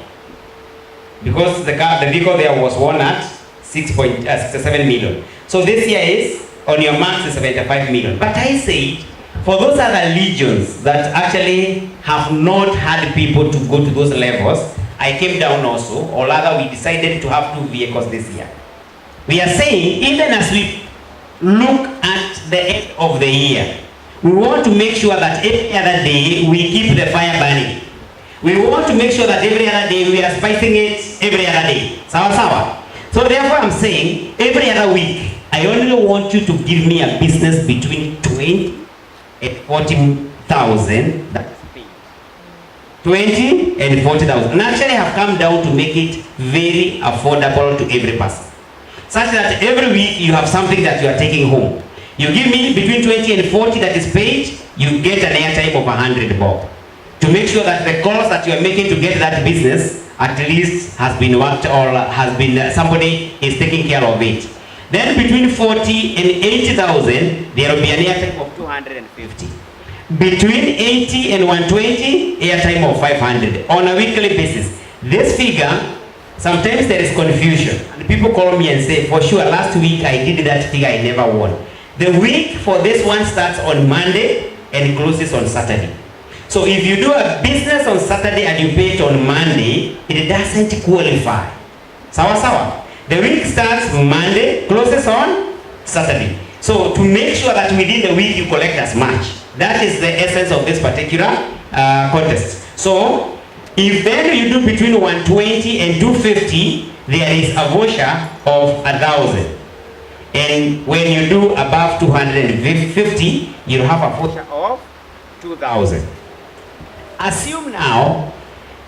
S6: Because the vehicle there was won at 6.67 million. So this year is, on your max, is 75 million. But I say, for those other regions that actually have not had people to go to those levels, I came down also, or rather we decided to have 2 vehicles this year. We are saying, even as we look at the end of the year, we want to make sure that every other day we keep the fire burning. We want to make sure that every other day we are spicing it every other day. Sawa sawa. So therefore I'm saying, every other week, I only want you to give me a business between 20 and 40,000. That's paid. 20 and 40,000. And actually have come down to make it very affordable to every person. Such that every week you have something that you are taking home. You give me between 20 and 40 that is paid, you get an airtime of 100 bob. To make sure that the calls that you are making to get that business at least has been worked or has been, somebody is taking care of it. Then between 40 and 80,000, there will be an airtime of 250. Between 80 and 120, airtime of 500 on a weekly basis. This figure, sometimes there is confusion. And people call me and say, for sure, last week I did that figure, I never won. The week for this one starts on Monday and closes on Saturday. So if you do a business on Saturday and you pay it on Monday, it doesn't qualify. Sawa sawa. The week starts Monday, closes on Saturday. So to make sure that within the week you collect as much. That is the essence of this particular contest. So if then you do between 120 and 250, there is a voucher of 1,000. And when you do above 250, you have a voucher of 2,000. Assume now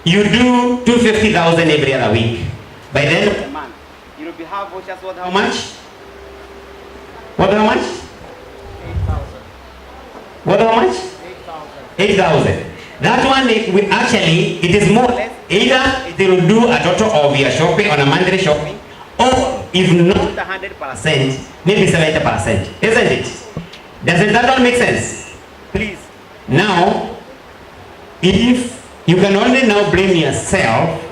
S6: you do 250,000 every other week. By the end of the month, you will have vouchers worth how much? What how much?
S4: 8,000.
S6: What how much?
S4: 8,000.
S6: 8,000. That one, actually, it is more or less, either it will do a total of your shopping on a monthly shopping, or if not 100%, maybe 70%. Isn't it? Doesn't that all make sense? Please. Now, if you can only now blame yourself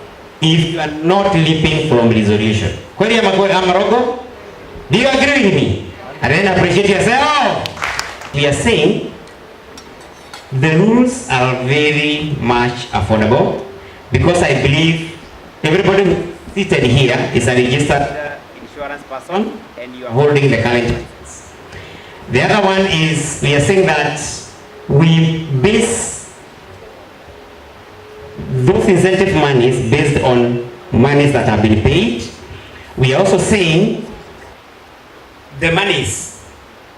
S6: if you are not leaping from resolution. Kweli ama Maroko? Do you agree with me? And then appreciate yourself. We are saying the rules are very much affordable because I believe everybody seated here is a registered insurance person and you are holding the current license. The other one is we are saying that we base those incentive monies based on monies that have been paid. We are also saying the monies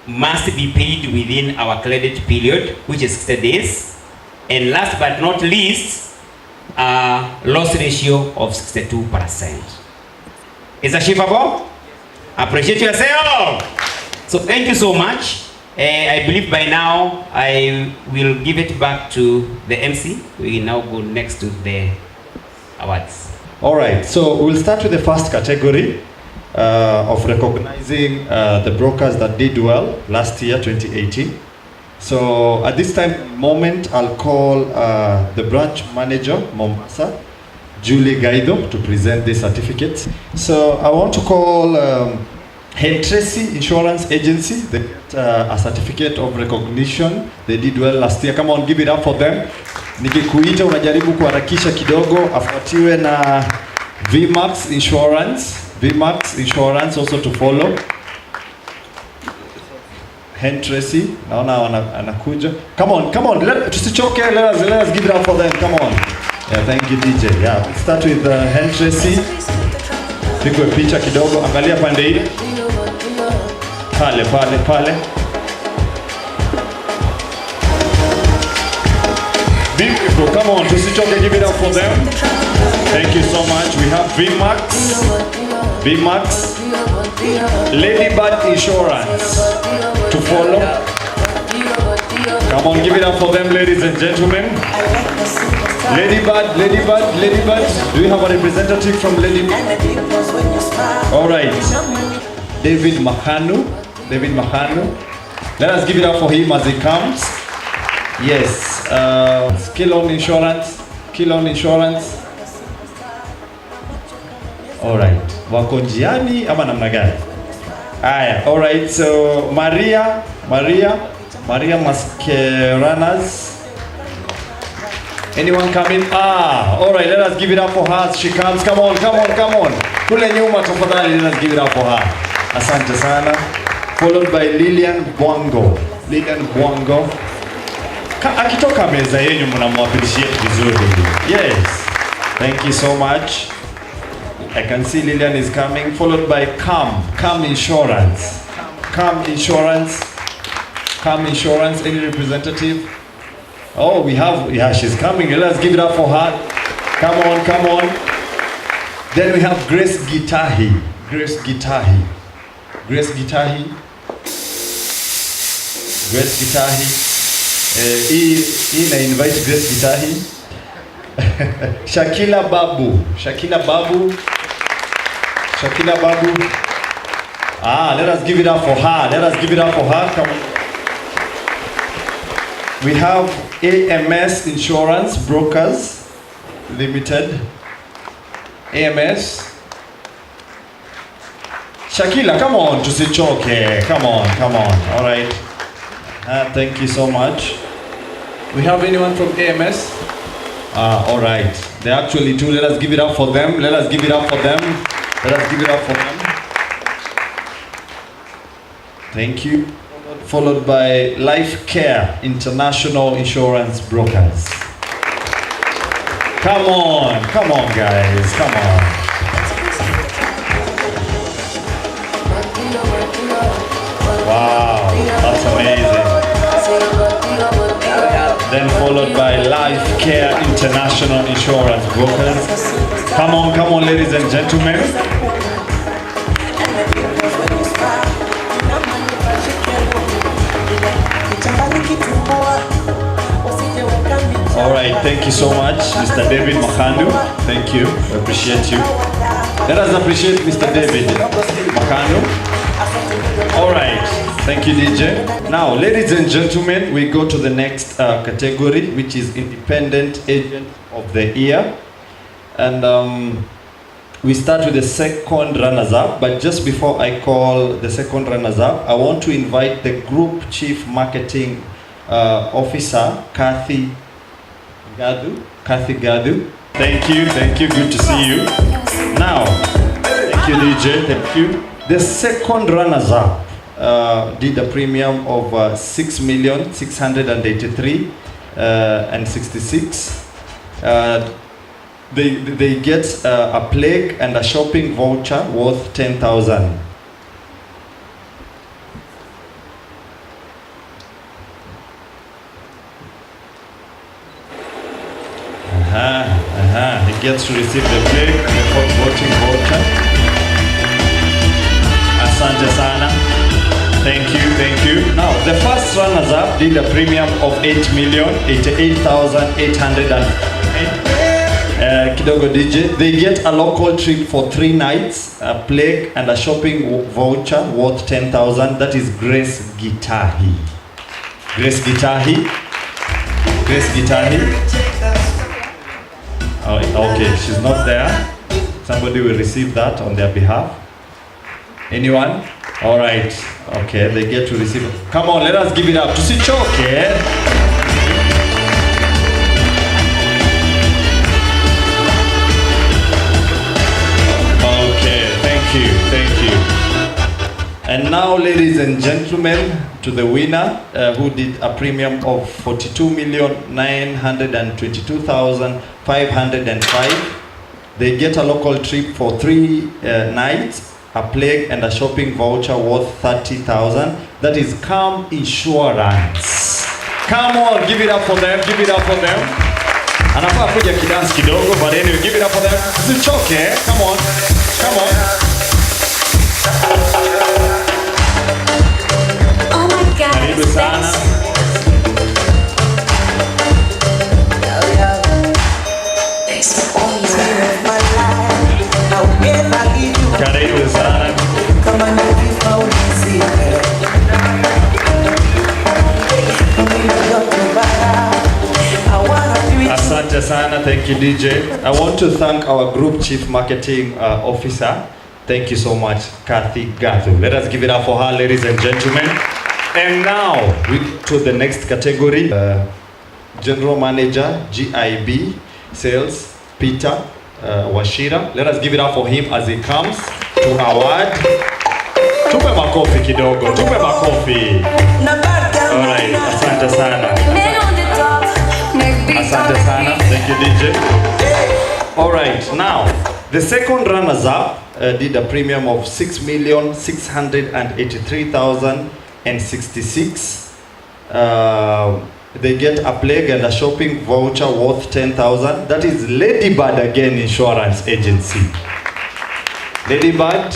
S6: must be paid within our credit period, which is 60 days. And last but not least, a loss ratio of 62%. Is achievable? Appreciate yourself. So thank you so much. I believe by now I will give it back to the MC. We now go next to the awards.
S1: All right, so we'll start with the first category of recognizing the brokers that did well last year, 2018. So at this moment, I'll call the branch manager, Mombasa, Julie Gaido, to present the certificate. So I want to call Tracy Insurance Agency, they get a certificate of recognition. They did well last year. Come on, give it up for them. Nikikuita unajaribu kuharakisha kidogo, afuatiwe na VMAX Insurance. VMAX Insurance also to follow. Tracy, naona anakuja. Come on, tusichoke, let us give it up for them. Come on. Yeah, thank you DJ. Yeah, let's start with Tracy. Pigwe picha kidogo, angalia pande hii. Pale. Beautiful, come on, tusichoke, give it up for them. Thank you so much. We have VMAX, Ladybird Insurance to follow. Come on, give it up for them, ladies and gentlemen. Ladybird. Do we have a representative from Ladybird? All right. David Mahanu. Let us give it up for him as he comes. Yes. Kilon Insurance. All right. Wako njiani ama namna gani? Aya. All right. So Maria Mascarenas. Anyone coming? All right. Let us give it up for her. She comes. Come on. Kule nyuma tafadhali, let us give it up for her. Asante sana. Followed by Lilian Bwango. Akitoka meza yenu mnamwappreciate vizuri. Yes. Thank you so much. I can see Lilian is coming. Followed by Cam Insurance. Any representative? Oh, we have, yeah, she's coming. Let's give it up for her. Come on. Then we have Grace Gitahi. Hii na invite Grace Gitahi. Shakila Babu. Let us give it up for her. Come on. We have AMS Insurance Brokers Limited. AMS. Shakila, come on, tusichoke. Come on. All right. Thank you so much. We have anyone from AMS? All right. They're actually two. Let us give it up for them. Thank you. Followed by Life Care International Insurance Brokers. Come on, guys. Come on. Wow, that's amazing. Then followed by Life Care International Insurance Brokers. Come on, ladies and gentlemen. All right, thank you so much, Mr. David Makanu. Thank you, I appreciate you. Let us appreciate Mr. David Makanu. All right, thank you, DJ. Now, ladies and gentlemen, we go to the next category, which is Independent Agent of the Year. And we start with the second runners-up, but just before I call the second runners-up, I want to invite the Group Chief Marketing Officer, Kathy Gadu. Thank you, good to see you. Now, thank you, DJ, thank you. The second runners-up did a premium of 6,683,066. They get a plaque and a shopping voucher worth 10,000. He gets to receive the plaque and the voting voucher. Asante sana. Thank you. Now, the first runners-up did a premium of 8,088,808. Kidogo DJ. They get a local trip for 3 nights, a plaque and a shopping voucher worth 10,000. That is Grace Gitahi. Oh, okay, she's not there. Somebody will receive that on their behalf. Anyone? All right. Okay, they get to receive. Come on, let us give it up. Tusichoke. Okay, thank you. And now, ladies and gentlemen, to the winner who did a premium of 42,922,505. They get a local trip for 3 nights, a plague and a shopping voucher worth 30,000. That is Calm Insurance. Come on, give it up for them, give it up for them. Anafaa kuja kidance kidogo, but anyway, give it up for them. Usichoke, come on, come on.
S7: Oh my God.
S1: Karibu sana. Karibu sana. Asante sana, thank you DJ. I want to thank our group chief marketing officer. Thank you so much, Kathy Gathu. Let us give it up for her, ladies and gentlemen. And now we to the next category. General Manager, GIB, Sales, Peter Washira. Let us give it up for him as he comes to award. Tupe makofi kidogo, tupe makofi. Alright, asante sana. Asante sana, thank you DJ. Alright, now, the second runners-up did a premium of 6,683,066. They get a plague and a shopping voucher worth 10,000. That is Ladybird again Insurance Agency. Ladybird.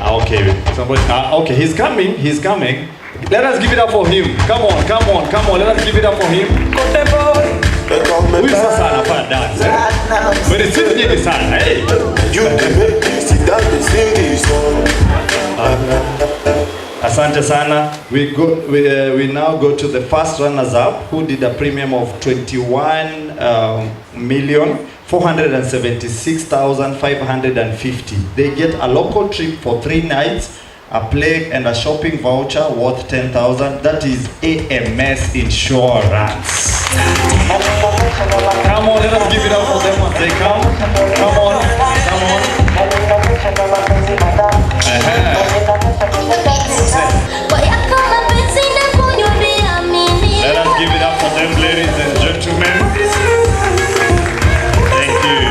S1: Okay, somebody. Okay, he's coming. He's coming. Let us give it up for him. Come on, come on, come on. Let us give it up for him. Huyu sasa anafanya dance. But still nyingi sana. Hey. Asante sana. We now go to the first runners up who did a premium of 21,476,550. They get a local trip for 3 nights, a plague and a shopping voucher worth 10,000. That is AMS Insurance. Come on, let us give it up for them once they come. Come on, come on. Let us give it up for them, ladies and gentlemen. Thank you.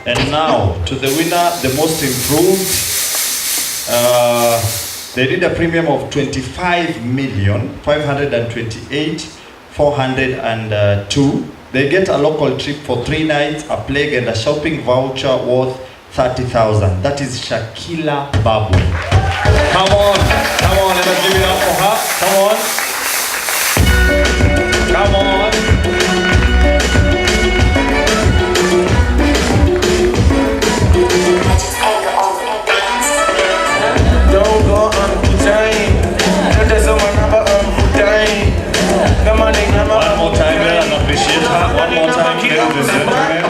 S1: And now, to the winner, the most improved. They did a premium of 25,528,402. They get a local trip for 3 nights, a plague and a shopping voucher worth 30,000. That is Shakila Babu. Come on, let us give it up for her. Come on. Come on.
S8: Don't go on time. Don't tell someone about time. Come on,
S1: One more time, let us appreciate her. One more time, ladies and gentlemen.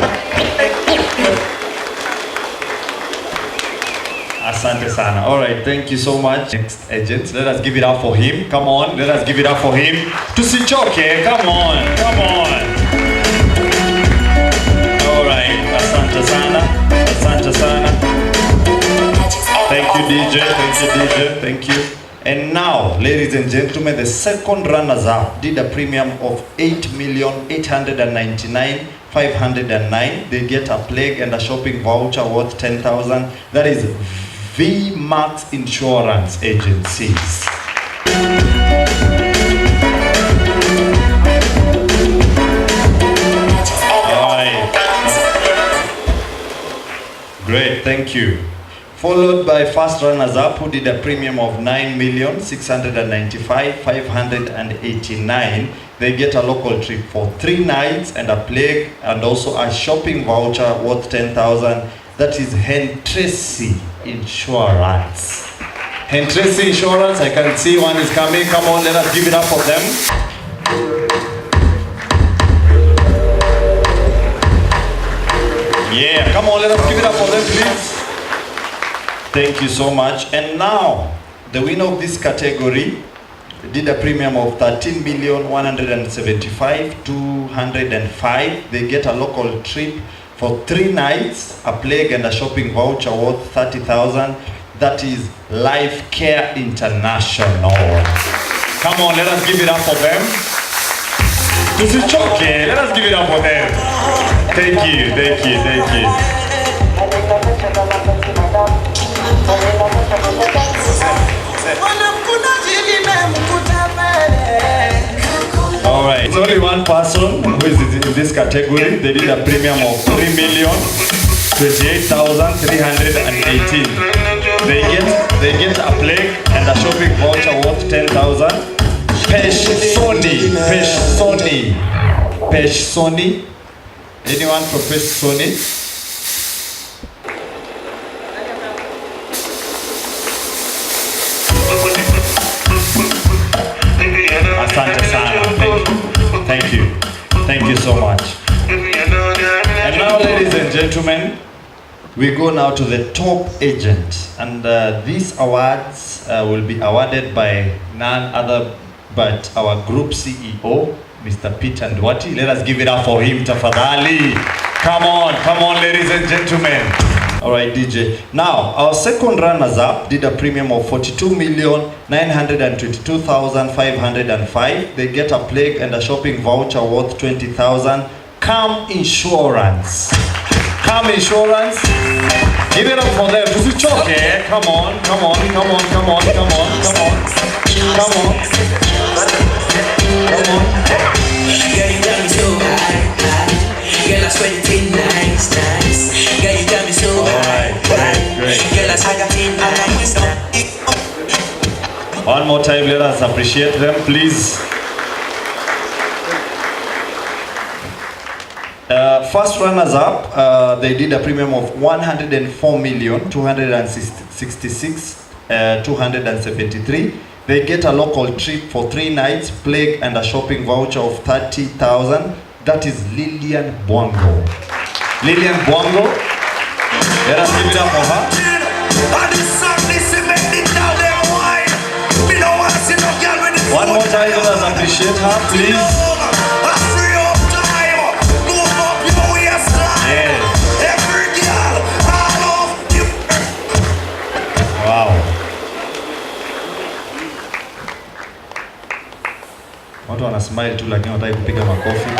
S1: Asante sana. All right, thank you so much. Next agent, let us give it up for him. Come on, let us give it up for him. Tusichoke, come on, come on. All right, asante sana, asante sana. Thank you, DJ. Thank you, DJ. Thank you. And now, ladies and gentlemen, the second runners-up did a premium of 8,899,509. They get a plague and a shopping voucher worth 10,000. That is VMAX Insurance Agencies. All right. Great, thank you. Followed by first runners-up who did a premium of 9,695,589. They get a local trip for 3 nights and a plague and also a shopping voucher worth 10,000. That is Hentracy Insurance. Hentracy Insurance, I can see one is coming. Come on, let us give it up for them. Yeah, come on, let us give it up for them, please. Thank you so much. And now, the winner of this category did a premium of 13,175,205. They get a local trip for 3 nights, a plague and a shopping voucher worth 30,000. That is Life Care International. Come on, let us give it up for them. This is okay. Let us give it up for them. Thank you, thank you, thank you. All right, it's only one person who is in this category. They did a premium of 3,028,318. They get a plague and a shopping voucher worth 10,000. Pesh Sony. Anyone from Pesh Sony? Asante sana. Thank you so much. And now, ladies and gentlemen, we go now to the top agent, and these awards will be awarded by none other but our group CEO, Mr. Peter Ndwati. Let us give it up for him, tafadhali. Come on, ladies and gentlemen. All right, DJ. Now, our second runners-up did a premium of 42,922,505. They get a plague and a shopping voucher worth 20,000. Come Insurance. Give it up for them. This is okay. Come on.
S7: Girl, you got me so high. Girl, I swear you feel nice. Girl, you got me so high.
S1: Great.
S7: Girl, I swear you feel nice.
S1: One more time, let us appreciate them, please. First runners-up, they did a premium of 104,266,273. They get a local trip for 3 nights, plague and a shopping voucher of 30,000. That is Lillian Bwango. Let us give it up for her. One more time, let us appreciate her, please. Watu wana smile tu lakini wataki kupiga makofi.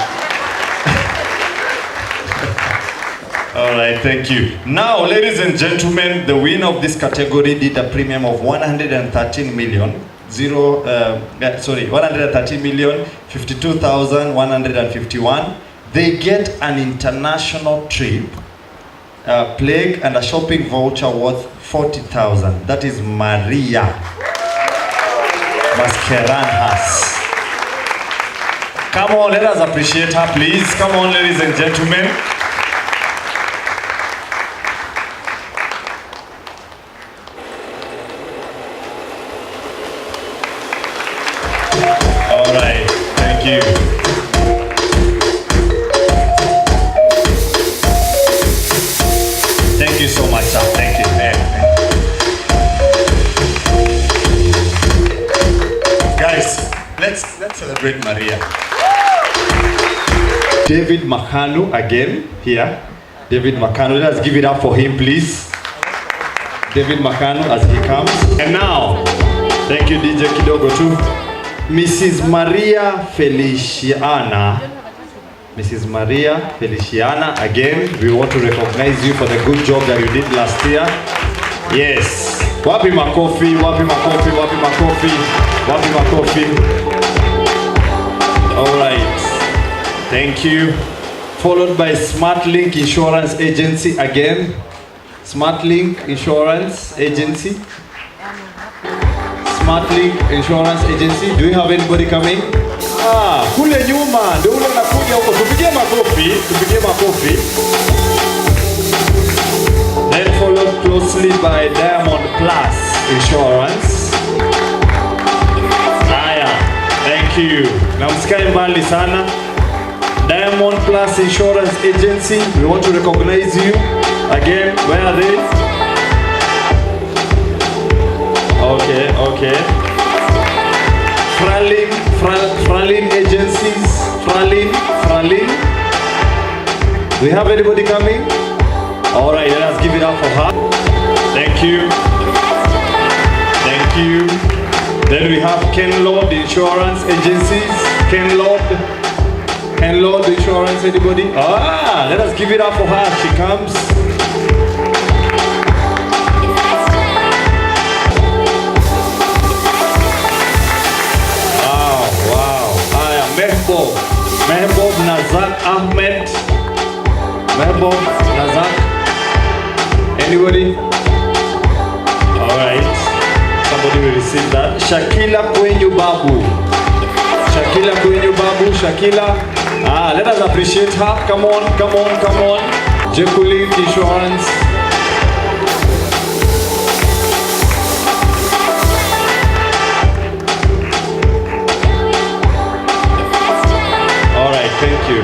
S1: All right, thank you. Now, ladies and gentlemen, the winner of this category did a premium of 113,052,151. They get an international trip, plague and a shopping voucher worth 40,000. That is Maria Mascarenhas. Come on, let us appreciate her, please. Come on, ladies and gentlemen. All right, thank you. Thank you so much, sir. Thank you. Guys, let's celebrate Maria. David Makanu again here. David Makanu, let us give it up for him, please. David Makanu as he comes. And now, thank you DJ Kidogo too. Mrs. Maria Feliciana. Mrs. Maria Feliciana, again, we want to recognize you for the good job that you did last year. Yes. Wapi makofi. All right. Thank you. Followed by SmartLink Insurance Agency again. SmartLink Insurance Agency. SmartLink Insurance Agency. Do you have anybody coming? Kule nyuma ndio ule anakuja huko. Tupigie makofi. Then followed closely by Diamond Plus Insurance. Haya, thank you. Na msikae mbali sana. Diamond Plus Insurance Agency, we want to recognize you. Again, where are they? Okay. Fralin Agencies, Fralin. Do we have anybody coming? All right, let us give it up for her. Thank you. Then we have Ken Lord Insurance Agencies. Ken Lord Insurance, anybody? Let us give it up for her. She comes. Wow. Mehbob Nazak Ahmed. Mehbob Nazak. Anybody? All right. Somebody will receive that. Shakila Kwenyu Babu. Shakila. Let us appreciate her. Come on. Jekulink Insurance. All right, thank you.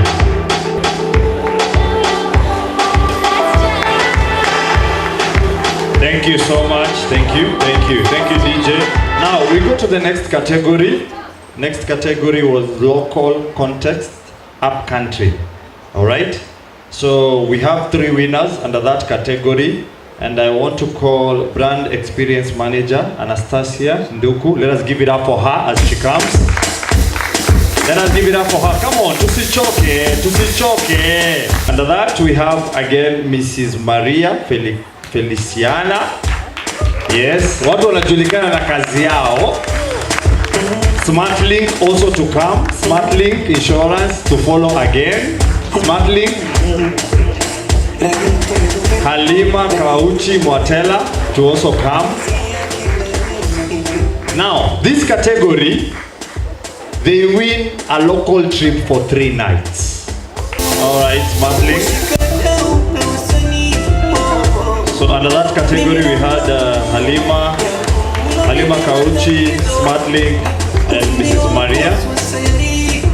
S1: Thank you so much. Thank you, DJ. Now we go to the next category. Next category was local context, up country. All right. So we have 3 winners under that category, and I want to call brand experience manager Anastasia Nduku. Let us give it up for her as she comes. Let us give it up for her. Come on, tusichoke. Under that we have again Mrs. Maria Feliciana. Yes, watu wanajulikana na kazi yao. Smartlink also to come. Smartlink Insurance to follow again. Smartlink. Halima Kauchi Mwatela to also come. Now, this category, they win a local trip for 3 nights. All right, Smartlink. So under that category we had Halima Kauchi, Smartlink, and Mrs. Maria.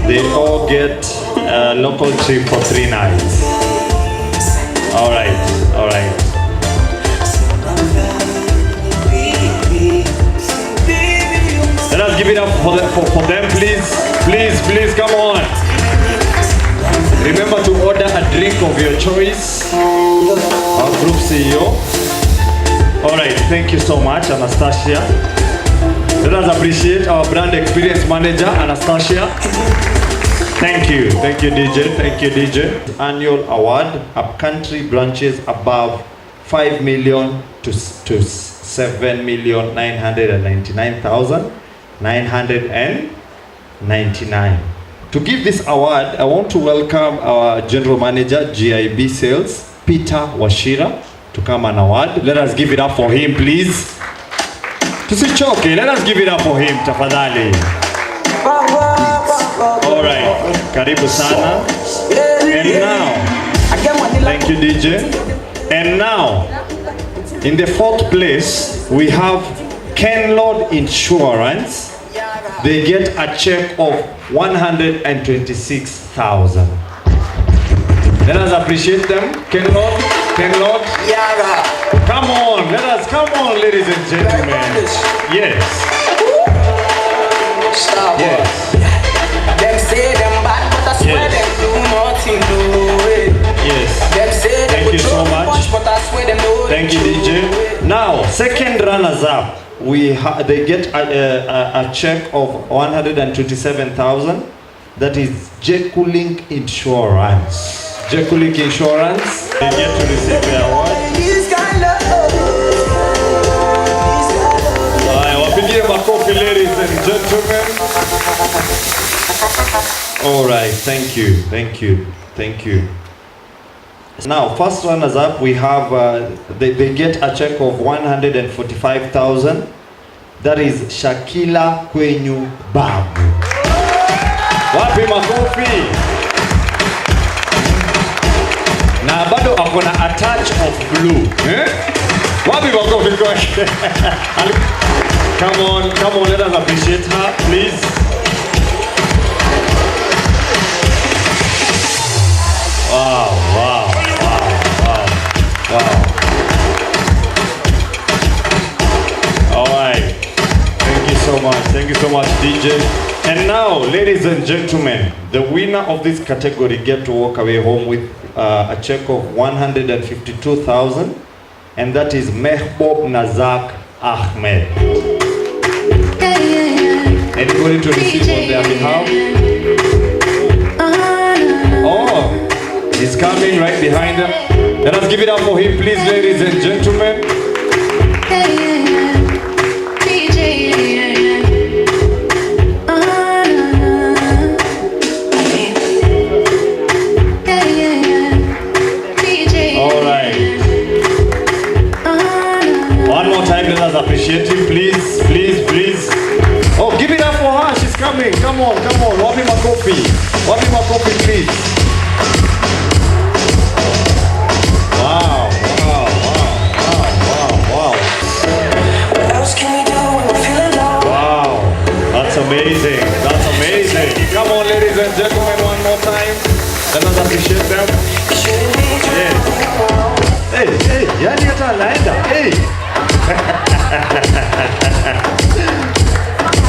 S1: They all get a local trip for 3 nights. All right. Let us give it up for them, please, come on. Remember to order a drink of your choice. Our group CEO. All right, thank you so much, Anastasia. Let us appreciate our brand experience manager, Anastasia. Thank you, DJ. Annual award, upcountry branches above 5 million to 7,999,999. To give this award, I want to welcome our General Manager, GIB Sales, Peter Washira, to come and award. Let us give it up for him, please. Tusichoke, let us give it up for him, tafadhali. All right, karibu sana. And now, thank you, DJ. And now, in the 4th place, we have Ken Lord Insurance. They get a check of 126,000. Let us appreciate them. Ken Lord. Come on, ladies and gentlemen. Yes.
S7: Them say them bad, but I swear them do nothing to it.
S1: Yes.
S7: Them say
S1: Thank you so much.
S7: But I swear them do.
S1: Thank you, DJ. Now, second runners up, they get a check of 127,000. That is Jekulink Insurance. Jekulink Insurance, they get to receive the award. Wapigie makofi, ladies and gentlemen. All right, thank you. Now, first runners up, we have they get a check of 145,000. That is Shakila Kwenyu Babu. Wapi makofi? Na bado akona a touch of blue. Wapi makofi kwake? Come on, let us appreciate her, please. Wow, wow, wow, wow, wow. All right. Thank you so much. Thank you so much, DJ. And now, ladies and gentlemen, the winner of this category get to walk away home with a check of 152,000, and that is Mehbob Nazak Ahmed. Anybody to receive on their behalf? Oh, he's coming right behind them. Let us give it up for him, please, ladies and gentlemen. All right. One more time, let us appreciate him, please, please, please. Oh, give it up for her. She's coming. Come on, come on. Wap him a coffee. Wap him a coffee, please. Wow, wow, wow, wow, wow, wow.
S7: What else can we do when we're feeling low?
S1: Wow, that's amazing. That's amazing. Come on, ladies and gentlemen, one more time. Let us appreciate them.
S7: It shouldn't be
S1: Yes. Hey, hey, yani hata anaenda. Hey.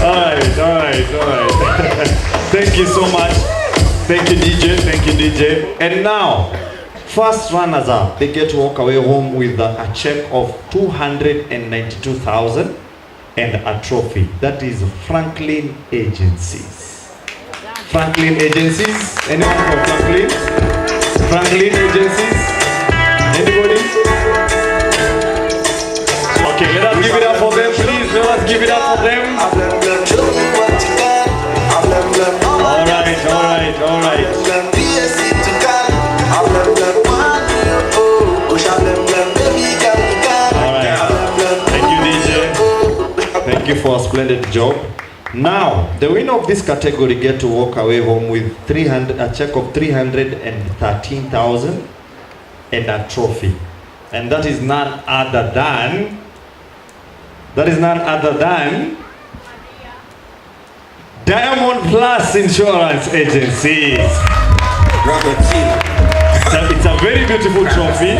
S1: Alright, alright, alright. Thank you so much. Thank you, DJ. Thank you, DJ. And now, first runners up, they get to walk away home with a check of 292,000 and a trophy. That is Franklin Agencies. Franklin Agencies. Anyone from Franklin? Franklin Agencies. Anybody? Okay, let us give it up for them, please. Let us give it up for them. All right, all right, all right. All right. Thank you, DJ. Thank you for a splendid job. Now, the winner of this category get to walk away home with a check of 313,000 and a trophy. And that is none other than Diamond Plus Insurance Agencies. It's a very beautiful trophy.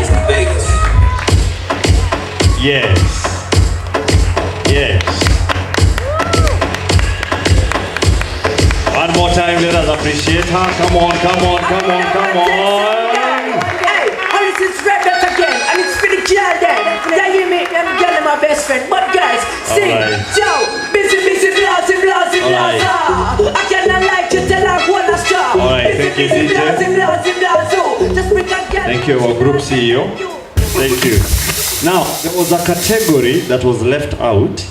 S1: Yes. Yes. One more time, let us appreciate her. Come on, come on, come on, come on.
S9: Hey, and it's red dot again, and it's for the girl then. They hear me, them girl are my best friend. But guys, sing, Joe, busy, blasty, blasty, blasta. I cannot like you till I wanna stop.
S1: Alright, thank you, DJ. Thank you, our group CEO. Thank you. Now, there was a category that was left out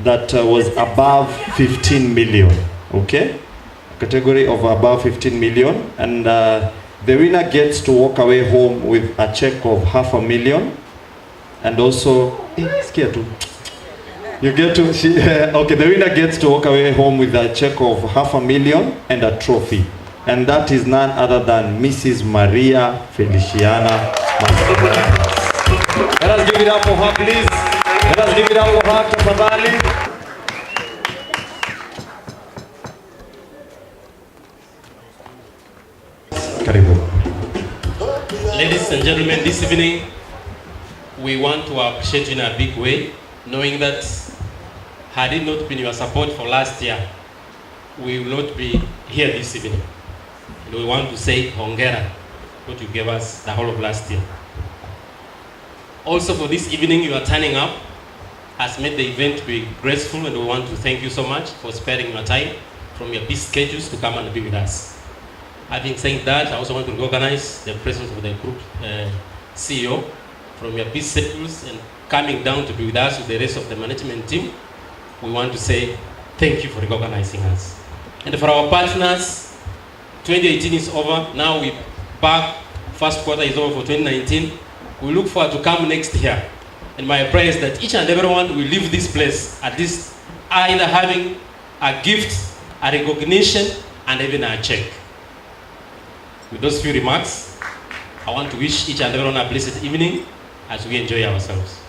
S1: that was above 15 million. Okay? Category of above 15 million. And the winner gets to walk away home with a check of 500,000. And also, you get to see, okay, the winner gets to walk away home with a check of 500,000 and a trophy. And that is none other than Mrs. Maria Feliciana. Let us give it up for her, please. Let us give it up for her, tafadhali. Karibu.
S10: Ladies and gentlemen, this evening we want to appreciate you in a big way, knowing that had it not been your support for last year, we will not be here this evening. And we want to say hongera, what you gave us the whole of last year. Also for this evening, you are turning up, has made the event to be graceful, and we want to thank you so much for sparing your time from your busy schedules to come and be with us. Having said that, I also want to recognize the presence of the group CEO from your busy schedules and coming down to be with us with the rest of the management team. We want to say thank you for recognizing us. And for our partners, 2018 is over. Now we back. First quarter is over for 2019. We look forward to come next year. And my prayer is that each and everyone will leave this place at least either having a gift, a recognition, and even a check. With those few remarks, I want to wish each and everyone a blessed evening as we enjoy ourselves.